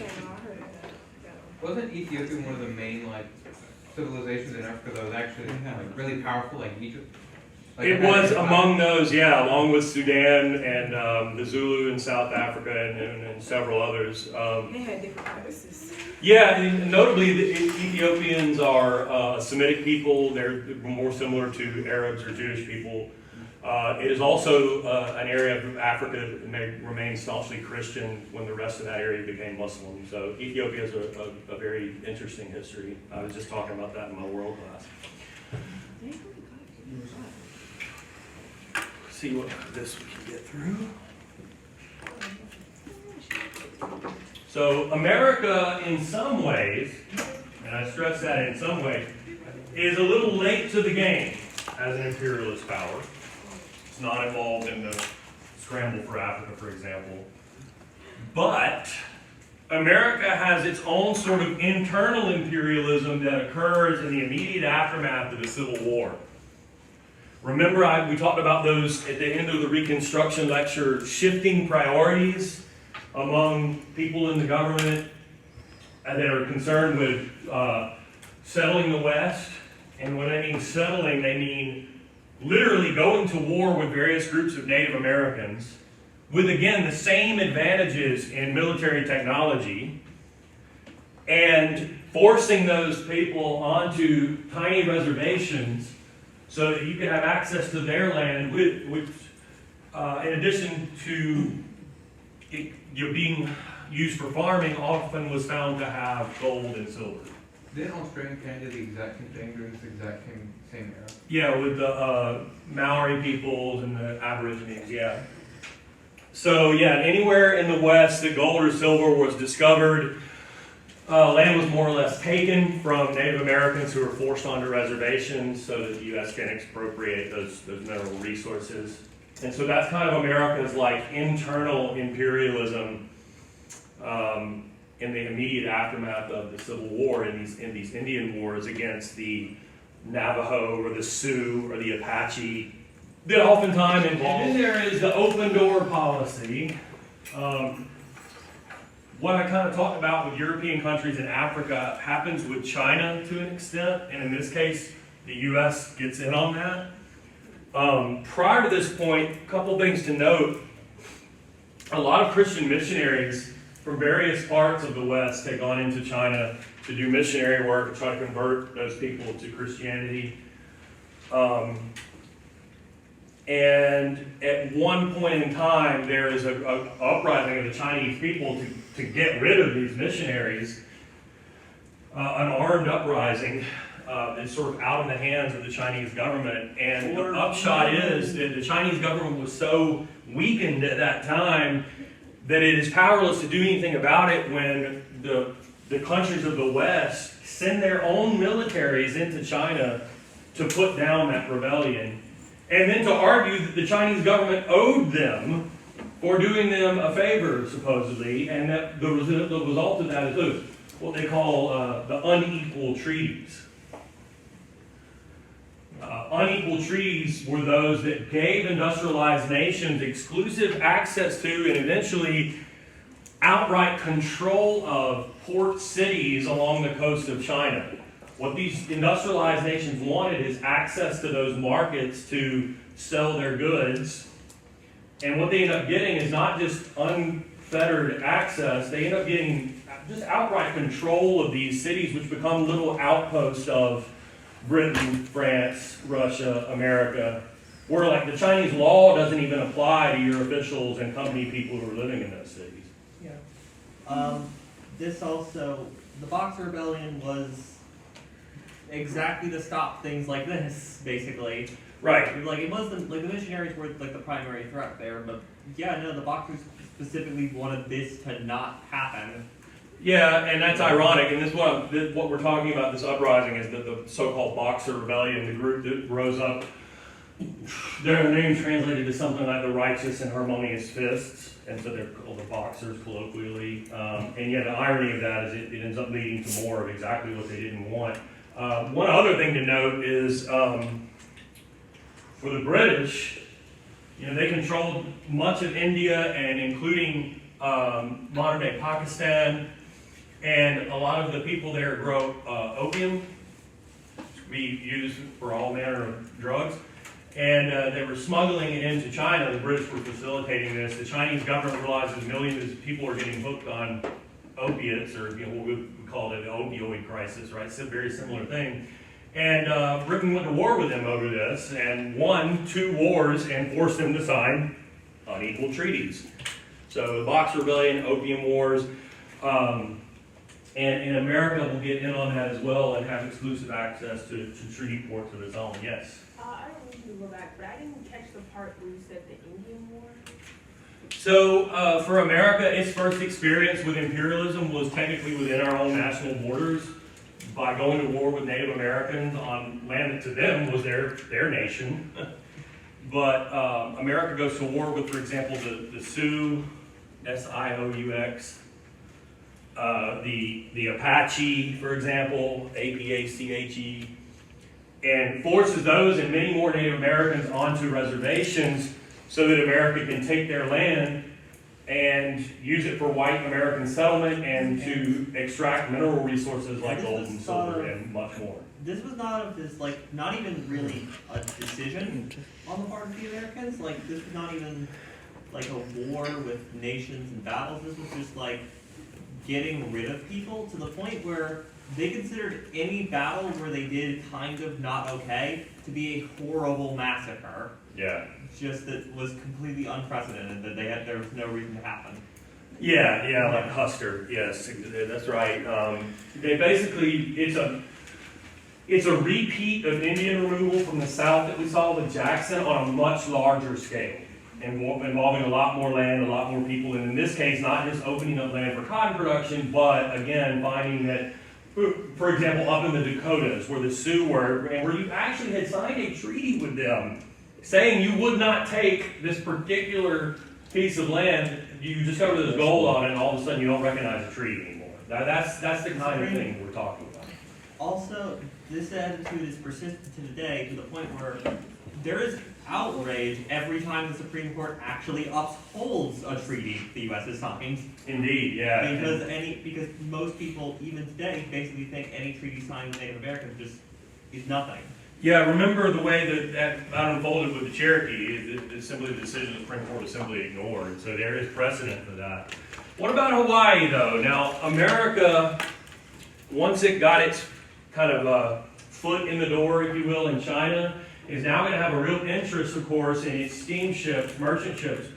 Wasn't Ethiopia one of the main civilizations in Africa that was actually really powerful, like Egypt? It was among those, yeah, along with Sudan and the Zulu in South Africa and several others. They had different practices. Yeah, and notably the Ethiopians are a Semitic people. They're more similar to Arabs or Jewish people. It is also an area of Africa that may remain staunchly Christian when the rest of that area became Muslim. So Ethiopia is a very interesting history. I was just talking about that in my world class. See what this we can get through. So America, in some ways, and I stress that in some ways, is a little late to the game as an imperialist power. It's not involved in the scramble for Africa, for example. But America has its own sort of internal imperialism that occurs in the immediate aftermath of the Civil War. Remember, we talked about those at the end of the Reconstruction lecture, shifting priorities among people in the government that are concerned with settling the West. And when they mean settling, they mean literally going to war with various groups of Native Americans with, again, the same advantages in military technology, and forcing those people onto tiny reservations so that you can have access to their land, which in addition to it, being used for farming, often was found to have gold and silver. Didn't Australia and Canada do the exact same thing during this exact same era? Yeah, with the Maori peoples and the Aborigines, yeah. So yeah, anywhere in the West that gold or silver was discovered, land was more or less taken from Native Americans who were forced onto reservations so that the U.S. can expropriate those mineral resources. And so that's kind of America's like internal imperialism in the immediate aftermath of the Civil War, in these Indian wars against the Navajo or the Sioux or the Apache, that oftentimes involve. And then there is the open door policy. What I kind of talked about with European countries in Africa happens with China to an extent, and in this case, the U.S. gets in on that. Prior to this point, a couple things to note. A lot of Christian missionaries from various parts of the West had gone into China to do missionary work and try to convert those people to Christianity. And at one point in time, there is an uprising of the Chinese people to get rid of these missionaries, an armed uprising. It's sort of out in the hands of the Chinese government. And the upshot is that the Chinese government was so weakened at that time that it is powerless to do anything about it when the countries of the West send their own militaries into China to put down that rebellion. And then to argue that the Chinese government owed them for doing them a favor, supposedly, and that the result of that is what they call the unequal treaties. Unequal treaties were those that gave industrialized nations exclusive access to and eventually outright control of port cities along the coast of China. What these industrialized nations wanted is access to those markets to sell their goods. And what they end up getting is not just unfettered access, they end up getting just outright control of these cities, which become little outposts of Britain, France, Russia, America, where like the Chinese law doesn't even apply to your officials and company people who are living in those cities. Yeah. This also, the Boxer Rebellion was exactly to stop things like this, basically. Right. Like it wasn't like the missionaries were like the primary threat there, but yeah, no, the Boxers specifically wanted this to not happen. Yeah, and that's ironic, and this what we're talking about, this uprising, is that the so-called Boxer Rebellion, the group that rose up, their name translated to something like the Righteous and Harmonious Fists, and so they're called the Boxers colloquially. And yet the irony of that is it ends up leading to more of exactly what they didn't want. One other thing to note is for the British, they controlled much of India and including modern-day Pakistan. And a lot of the people there grow opium, which can be used for all manner of drugs. And they were smuggling it into China. The British were facilitating this. The Chinese government realizes millions of people are getting hooked on opiates, or what we call it the opioid crisis, right? It's a very similar thing. And Britain went to war with them over this and won 2 wars and forced them to sign unequal treaties. So the Boxer Rebellion, Opium Wars, and America will get in on that as well and have exclusive access to treaty ports of its own, yes. I don't need to go back, but I didn't catch the part where you said the Indian War. So for America, its first experience with imperialism was technically within our own national borders by going to war with Native Americans on land that to them was their nation. But America goes to war with, for example, the Sioux, S-I-O-U-X, the Apache, for example, A-P-A-C-H-E, and forces those and many more Native Americans onto reservations so that America can take their land and use it for white American settlement and to extract mineral resources like gold and silver and much more. This was not not even really a decision on the part of the Americans. Like, this was not even like a war with nations and battles. This was just like getting rid of people to the point where they considered any battle where they did kind of not okay to be a horrible massacre. Yeah. Just that was completely unprecedented, that there was no reason to happen. Yeah, like Husker. Yes, that's right. They basically, it's a repeat of Indian removal from the South that we saw with Jackson on a much larger scale, and involving a lot more land, a lot more people, and in this case, not just opening up land for cotton production, but again, finding that, for example, up in the Dakotas, where the Sioux were, and where you actually had signed a treaty with them, saying you would not take this particular piece of land, you discover there's gold on it, and all of a sudden you don't recognize the treaty anymore. That's the kind of thing we're talking about. Also, this attitude is persistent to today to the point where there is outrage every time the Supreme Court actually upholds a treaty the U.S. has signed. Indeed, yeah. Because most people, even today, basically think any treaty signed with Native Americans just is nothing. Yeah, remember the way that unfolded with the Cherokee, it's simply the decision of the Supreme Court is simply ignored, so there is precedent for that. What about Hawaii, though? Now, America, once it got its kind of foot in the door, if you will, in China, is now going to have a real interest, of course, in its steamships, merchant ships,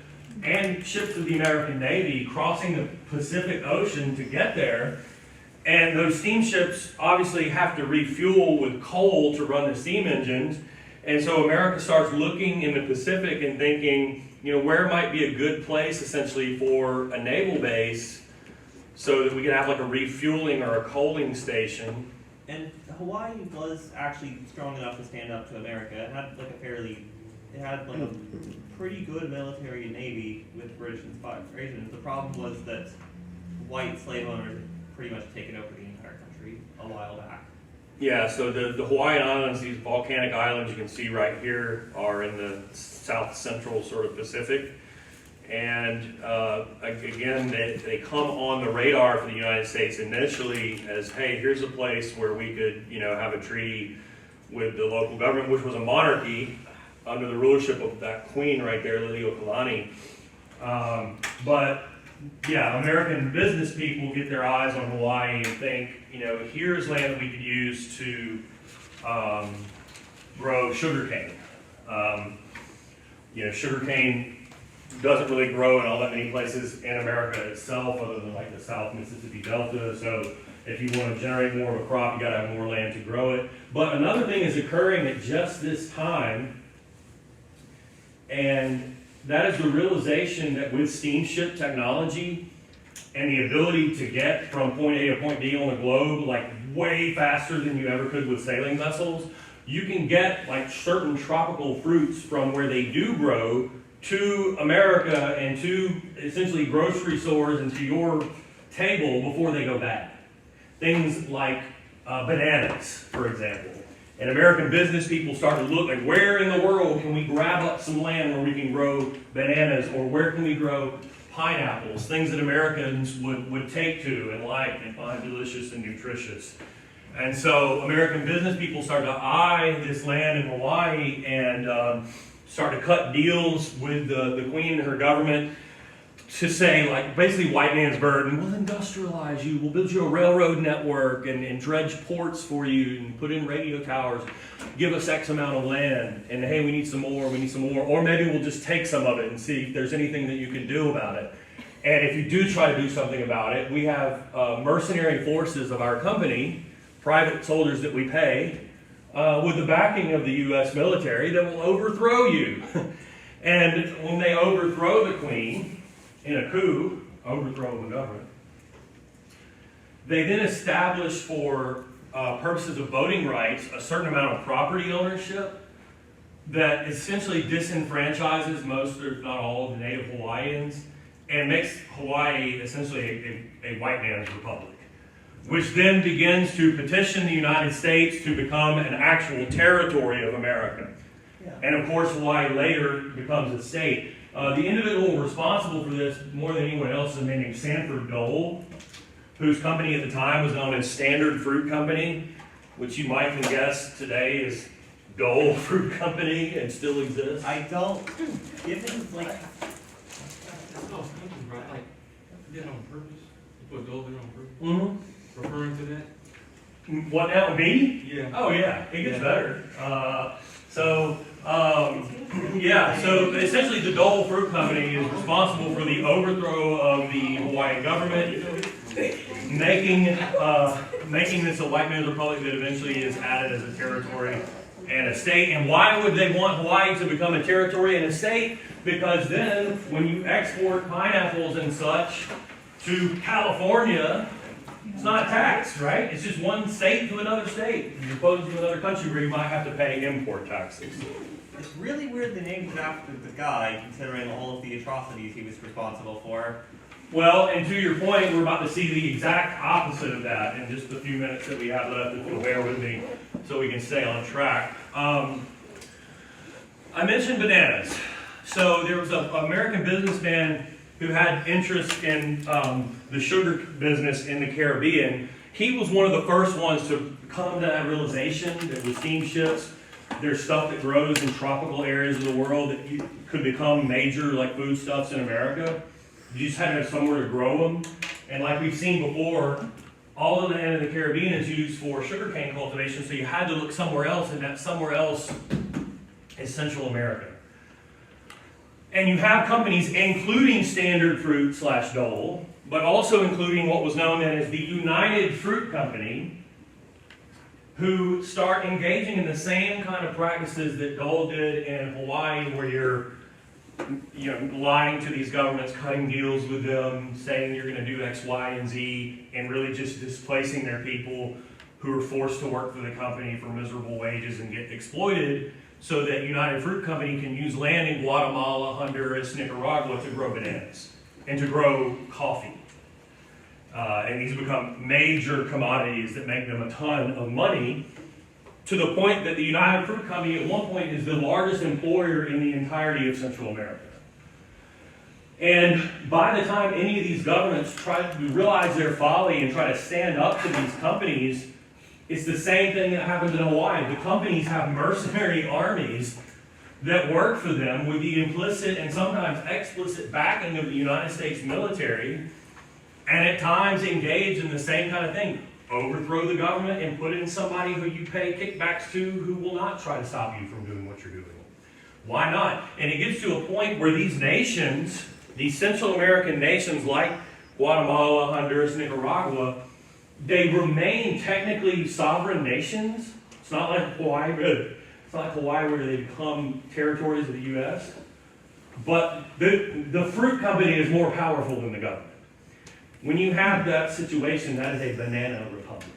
and ships of the American Navy crossing the Pacific Ocean to get there. And those steamships obviously have to refuel with coal to run the steam engines. And so America starts looking in the Pacific and thinking, where might be a good place essentially for a naval base so that we can have like a refueling or a coaling station. And Hawaii was actually strong enough to stand up to America. It had a pretty good military and navy with British inspiration. The problem was that white slave owners had pretty much taken over the entire country a while back. Yeah, so the Hawaiian Islands, these volcanic islands you can see right here, are in the south central sort of Pacific. And again, they come on the radar for the United States initially as, hey, here's a place where we could, have a treaty with the local government, which was a monarchy under the rulership of that queen right there, Liliuokalani. But yeah, American business people get their eyes on Hawaii and think, here's land that we could use to grow sugarcane. Sugarcane doesn't really grow in all that many places in America itself, other than like the South Mississippi Delta. So if you want to generate more of a crop, you got to have more land to grow it. But another thing is occurring at just this time, and that is the realization that with steamship technology and the ability to get from point A to point B on the globe, like way faster than you ever could with sailing vessels, you can get like certain tropical fruits from where they do grow to America and to essentially grocery stores and to your table before they go bad. Things like bananas, for example. And American business people start to look like, where in the world can we grab up some land where we can grow bananas, or where can we grow pineapples, things that Americans would take to and like and find delicious and nutritious. And so American business people start to eye this land in Hawaii and start to cut deals with the Queen and her government to say, like, basically white man's burden, we'll industrialize you, we'll build you a railroad network and dredge ports for you and put in radio towers, give us X amount of land, and hey, we need some more, or maybe we'll just take some of it and see if there's anything that you can do about it. And if you do try to do something about it, we have mercenary forces of our company, private soldiers that we pay, with the backing of the U.S. military that will overthrow you. And when they overthrow the queen, in a coup, overthrow the government, they then establish for purposes of voting rights a certain amount of property ownership that essentially disenfranchises most, if not all, of the native Hawaiians and makes Hawaii essentially a white man's republic, which then begins to petition the United States to become an actual territory of America. Yeah. And of course, Hawaii later becomes a state. The individual responsible for this, more than anyone else, is a man named Sanford Dole, whose company at the time was known as Standard Fruit Company, which you might can guess today is Dole Fruit Company and still exists. I don't, given, like, That's all countries, right? Like, did it on purpose? You put gold in on purpose? Mm-hmm. Referring to that? What now, me? Yeah. Oh yeah, it gets Yeah. better. So essentially the Dole Fruit Company is responsible for the overthrow of the Hawaiian government, making this a white man's republic that eventually is added as a territory and a state. And why would they want Hawaii to become a territory and a state? Because then when you export pineapples and such to California, it's not taxed, right? It's just one state to another state, as opposed to another country where you might have to pay import taxes. it's really weird the name's after the guy, considering all of the atrocities he was responsible for. Well, and to your point, we're about to see the exact opposite of that in just the few minutes that we have left, if you'll bear with me, so we can stay on track. I mentioned bananas. So there was an American businessman who had interest in the sugar business in the Caribbean. He was one of the first ones to come to that realization that with steamships, there's stuff that grows in tropical areas of the world that could become major like foodstuffs in America. You just had to have somewhere to grow them. And like we've seen before, all the land in the Caribbean is used for sugarcane cultivation, so you had to look somewhere else, and that somewhere else is Central America. And you have companies, including Standard Fruit / Dole, but also including what was known then as the United Fruit Company, who start engaging in the same kind of practices that Dole did in Hawaii, where you're lying to these governments, cutting deals with them, saying you're going to do X, Y, and Z, and really just displacing their people who are forced to work for the company for miserable wages and get exploited, so that United Fruit Company can use land in Guatemala, Honduras, Nicaragua to grow bananas and to grow coffee. And these become major commodities that make them a ton of money, to the point that the United Fruit Company at one point is the largest employer in the entirety of Central America. And by the time any of these governments try to realize their folly and try to stand up to these companies, it's the same thing that happens in Hawaii. The companies have mercenary armies that work for them with the implicit and sometimes explicit backing of the United States military, and at times engage in the same kind of thing. Overthrow the government and put in somebody who you pay kickbacks to who will not try to stop you from doing what you're doing. Why not? And it gets to a point where these nations, these Central American nations like Guatemala, Honduras, Nicaragua, they remain technically sovereign nations. It's not like Hawaii, where they become territories of the U.S. But the fruit company is more powerful than the government. When you have that situation, that is a banana republic.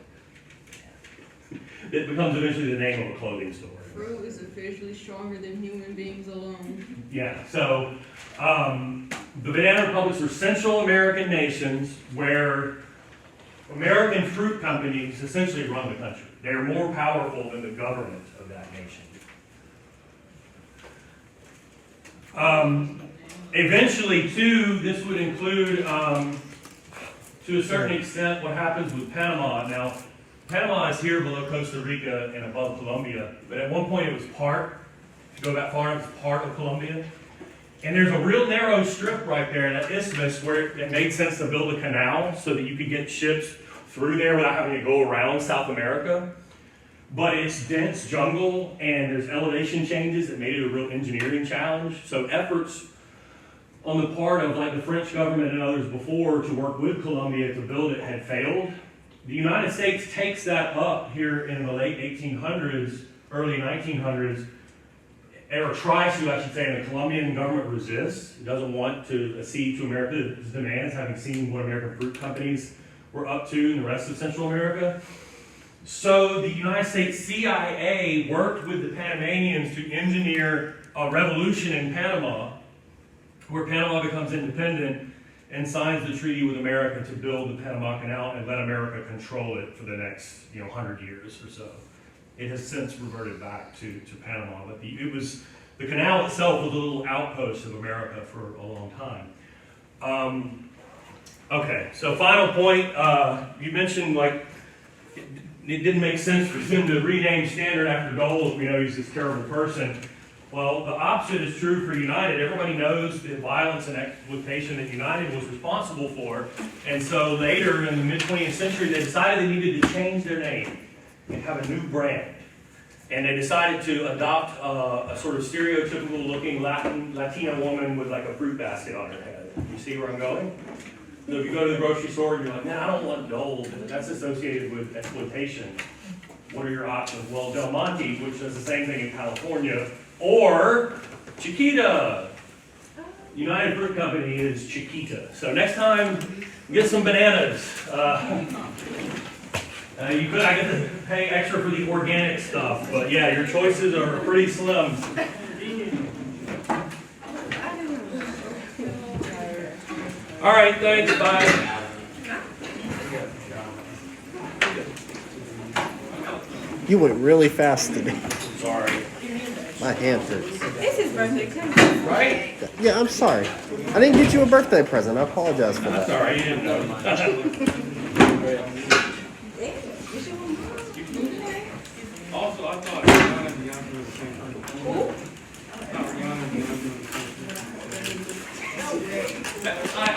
It becomes eventually the name of a clothing store. Fruit is officially stronger than human beings alone. Yeah, so the banana republics are Central American nations where American fruit companies essentially run the country. They are more powerful than the government of that nation. Eventually, too, this would include, to a certain extent, what happens with Panama. Now, Panama is here below Costa Rica and above Colombia, but at one point it was part, if you go that far, it was part of Colombia. And there's a real narrow strip right there in that isthmus where it made sense to build a canal so that you could get ships through there without having to go around South America. But it's dense jungle and there's elevation changes that made it a real engineering challenge. So efforts on the part of like the French government and others before to work with Colombia to build it had failed. The United States takes that up here in the late 1800s, early 1900s, or tries to, I should say, and the Colombian government resists. It doesn't want to accede to America's demands, having seen what American fruit companies were up to in the rest of Central America. So the United States CIA worked with the Panamanians to engineer a revolution in Panama, where Panama becomes independent and signs the treaty with America to build the Panama Canal and let America control it for the next 100 years or so. It has since reverted back to Panama, but the canal itself was a little outpost of America for a long time. Okay, so final point, you mentioned like it didn't make sense for them to rename Standard after Dole. We know he's this terrible person. Well, the opposite is true for United. Everybody knows the violence and exploitation that United was responsible for. And so later in the mid-20th century, they decided they needed to change their name and have a new brand. And they decided to adopt a sort of stereotypical looking Latina woman with like a fruit basket on her head. You see where I'm going? So if you go to the grocery store and you're like, man, I don't want Dole, that's associated with exploitation. What are your options? Well, Del Monte, which does the same thing in California, or Chiquita. United Fruit Company is Chiquita. So next time, get some bananas. I get to pay extra for the organic stuff, but yeah, your choices are pretty slim. All right, thanks, bye. You went really fast today. Sorry. My hand hurts. It's his birthday, come Right? Yeah, I'm sorry. I didn't get you a birthday present. I apologize for that. That's all right, you didn't know. Also, I thought Rihanna and Beyonce were the same person. I thought Rihanna and Beyonce were the same person.